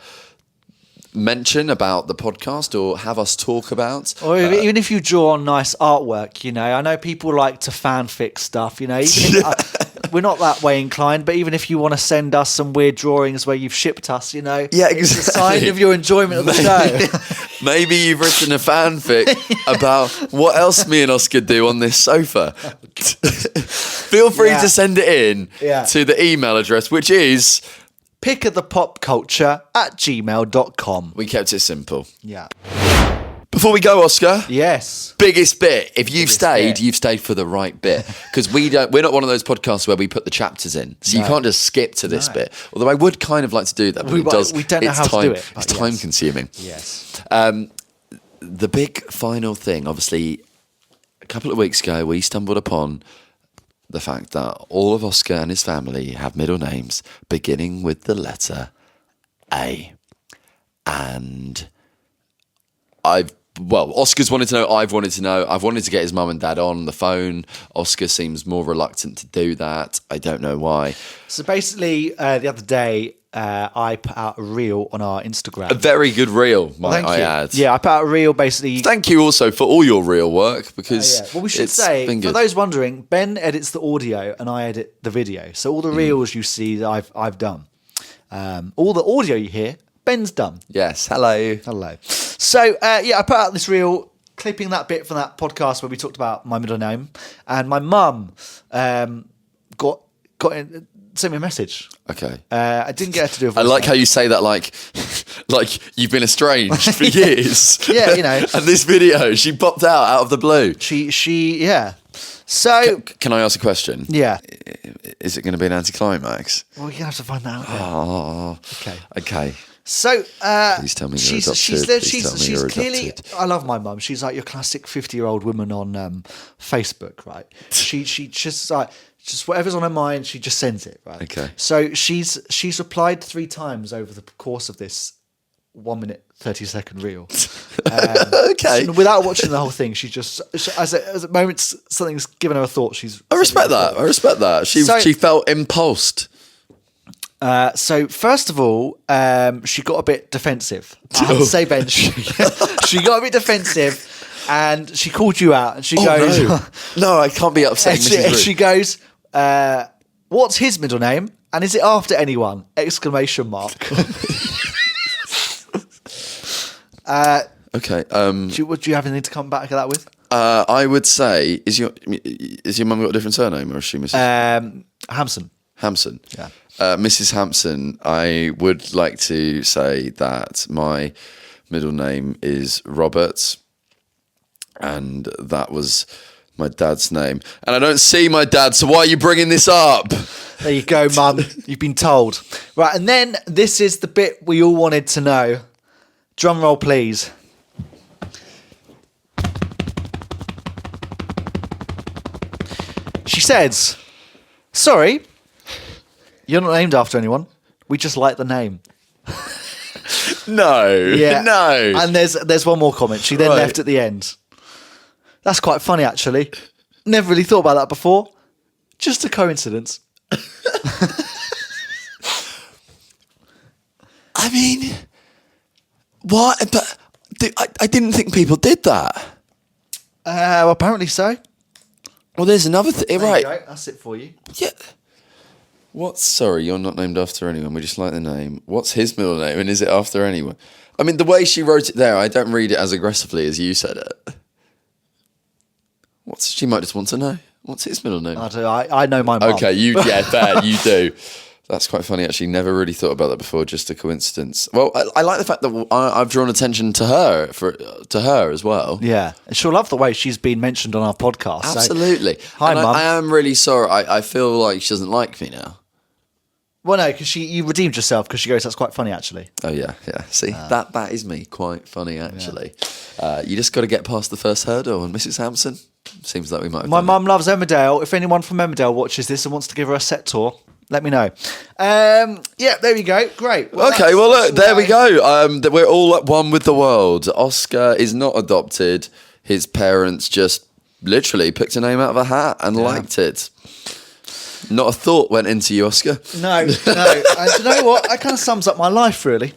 mention about the podcast or have us talk about. Or even if you draw on nice artwork, I know people like to fanfic stuff, even if, we're not that way inclined, but even if you want to send us some weird drawings where you've shipped us, yeah, exactly. It's a sign of your enjoyment of the show. Maybe you've written a fanfic about what else me and Oscar do on this sofa. Feel free to send it in to the email address, which is pickofthepopculture@gmail.com. We kept it simple. Yeah. Before we go, Oscar. Yes. Biggest bit. If you've stayed for the right bit. Because we're not one of those podcasts where we put the chapters in. So you can't just skip to this bit. Although I would kind of like to do that. But we don't know how to do it. It's time consuming. Yes. The big final thing, obviously, a couple of weeks ago, we stumbled upon the fact that all of Oscar and his family have middle names beginning with the letter A. And Oscar's wanted to know, I've wanted to know, I've wanted to get his mum and dad on the phone. Oscar seems more reluctant to do that. I don't know why. So basically, the other day, I put out a reel on our Instagram. A very good reel, might I add. Yeah, I put out a reel basically. Thank you also for all your reel work, because Well, we should say, for those wondering, Ben edits the audio and I edit the video. So all the reels you see that I've done. All the audio you hear, Ben's done. Yes, hello. So, I put out this reel clipping that bit from that podcast where we talked about my middle name, and my mum sent me a message. Okay. I didn't get her to do a voice I like note. how you say that like you've been estranged for years. Yeah, And this video, she popped out of the blue. She So, Can I ask a question? yeah. Is it going to be an anticlimax? Well, you're going to have to find that out. Oh, okay. So, Please tell me you're she's adopted. Please tell me she's you're clearly. adopted. I love my mum. She's like your classic 50-year-old woman on Facebook, right? She just whatever's on her mind, she just sends it, right? Okay. So she's replied 3 times over the course of this 1 minute 30-second reel. Okay. So without watching the whole thing, she just as a moment something's given her a thought. I respect that. She felt impulsed. So first of all, she got a bit defensive. I have to say, Ben, she got a bit defensive, and she called you out, and she goes, No, I can't be upset. she goes, "What's his middle name, and is it after anyone?" ! Okay. Do you have anything to come back to that with? I would say, is your mum got a different surname, or is she Mrs. Hampson. Hampson? Yeah. Mrs. Hampson, I would like to say that my middle name is Robert, and that was my dad's name. And I don't see my dad, so why are you bringing this up? There you go, Mum. You've been told. Right, and then this is the bit we all wanted to know. Drum roll, please. She says, "Sorry, you're not named after anyone. We just like the name." No. Yeah. No. And there's one more comment. She then left at the end. That's quite funny, actually. Never really thought about that before. Just a coincidence. I mean, what? But I didn't think people did that. Well, apparently so. Well, there's another thing. There Right. you go. That's it for you. Yeah. Sorry, you're not named after anyone. We just like the name. What's his middle name, and is it after anyone? I mean, the way she wrote it there, I don't read it as aggressively as you said it. She might just want to know. What's his middle name? I know my mum. Okay, fair, you do. That's quite funny, actually. Never really thought about that before. Just a coincidence. Well, I like the fact that I've drawn attention to her as well. Yeah, and she'll love the way she's been mentioned on our podcast. so- Absolutely. Hi, And Mum. I am really sorry. I feel like she doesn't like me now. Well, no, because you redeemed yourself because she goes, that's quite funny, actually. Oh yeah. See, that is me. Quite funny, actually. You just got to get past the first hurdle. And Mrs. Hampson, seems like we might have My done it. mum loves Emmerdale. If anyone from Emmerdale watches this and wants to give her a set tour, let me know. Yeah, there we go. Great. Okay, well, look, there we go. We're all at one with the world. Oscar is not adopted. His parents just literally picked a name out of a hat and liked it. Not a thought went into you, Oscar. No. And do you know what? That kind of sums up my life, really.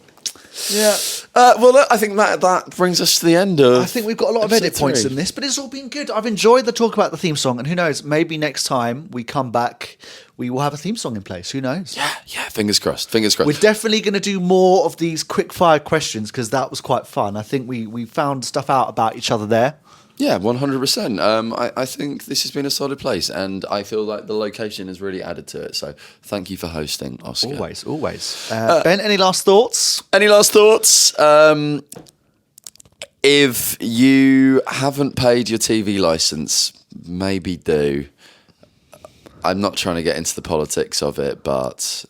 Yeah. Well, look, I think that brings us to the end of. I think we've got a lot of edit episode points 3. in this, but it's all been good. I've enjoyed the talk about the theme song, and who knows, maybe next time we come back, we will have a theme song in place. Who knows? Yeah, fingers crossed. Fingers crossed. We're definitely going to do more of these quick fire questions because that was quite fun. I think we found stuff out about each other there. Yeah, 100%. I think this has been a solid place, and I feel like the location has really added to it. So thank you for hosting, Oscar. Always. Ben, any last thoughts? Any last thoughts? If you haven't paid your TV license, maybe do. I'm not trying to get into the politics of it, but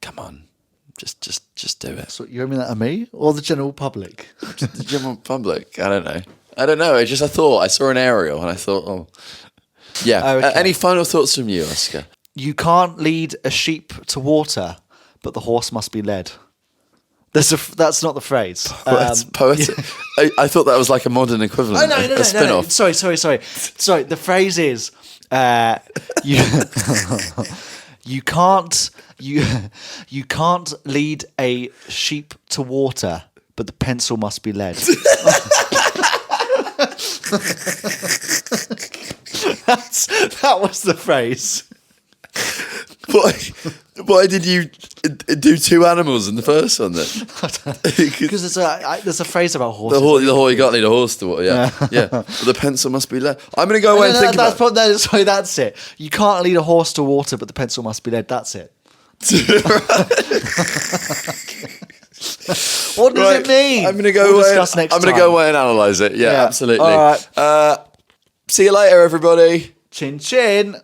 come on, just do it. So you mean that to me or the general public? The general public, I don't know. It's just a thought. I saw an aerial and I thought, oh, yeah. Okay. Any final thoughts from you, Oscar? You can't lead a sheep to water, but the horse must be led. That's not the phrase. That's poetic. I thought that was like a modern equivalent. Oh, no. A spin-off. Sorry. The phrase is you can't lead a sheep to water, but the pencil must be led. That was the phrase. Why did you do two animals in the first one then? Because there's a phrase about horses. The horse, you can't need a horse to water. Yeah. But the pencil must be led. I'm going to go away and think about it. Sorry, that's it. You can't lead a horse to water, but the pencil must be led. That's it. What does it mean? I'm going to go away. I'm going to go away and analyse it. Yeah, absolutely. All right. See you later, everybody. Chin chin.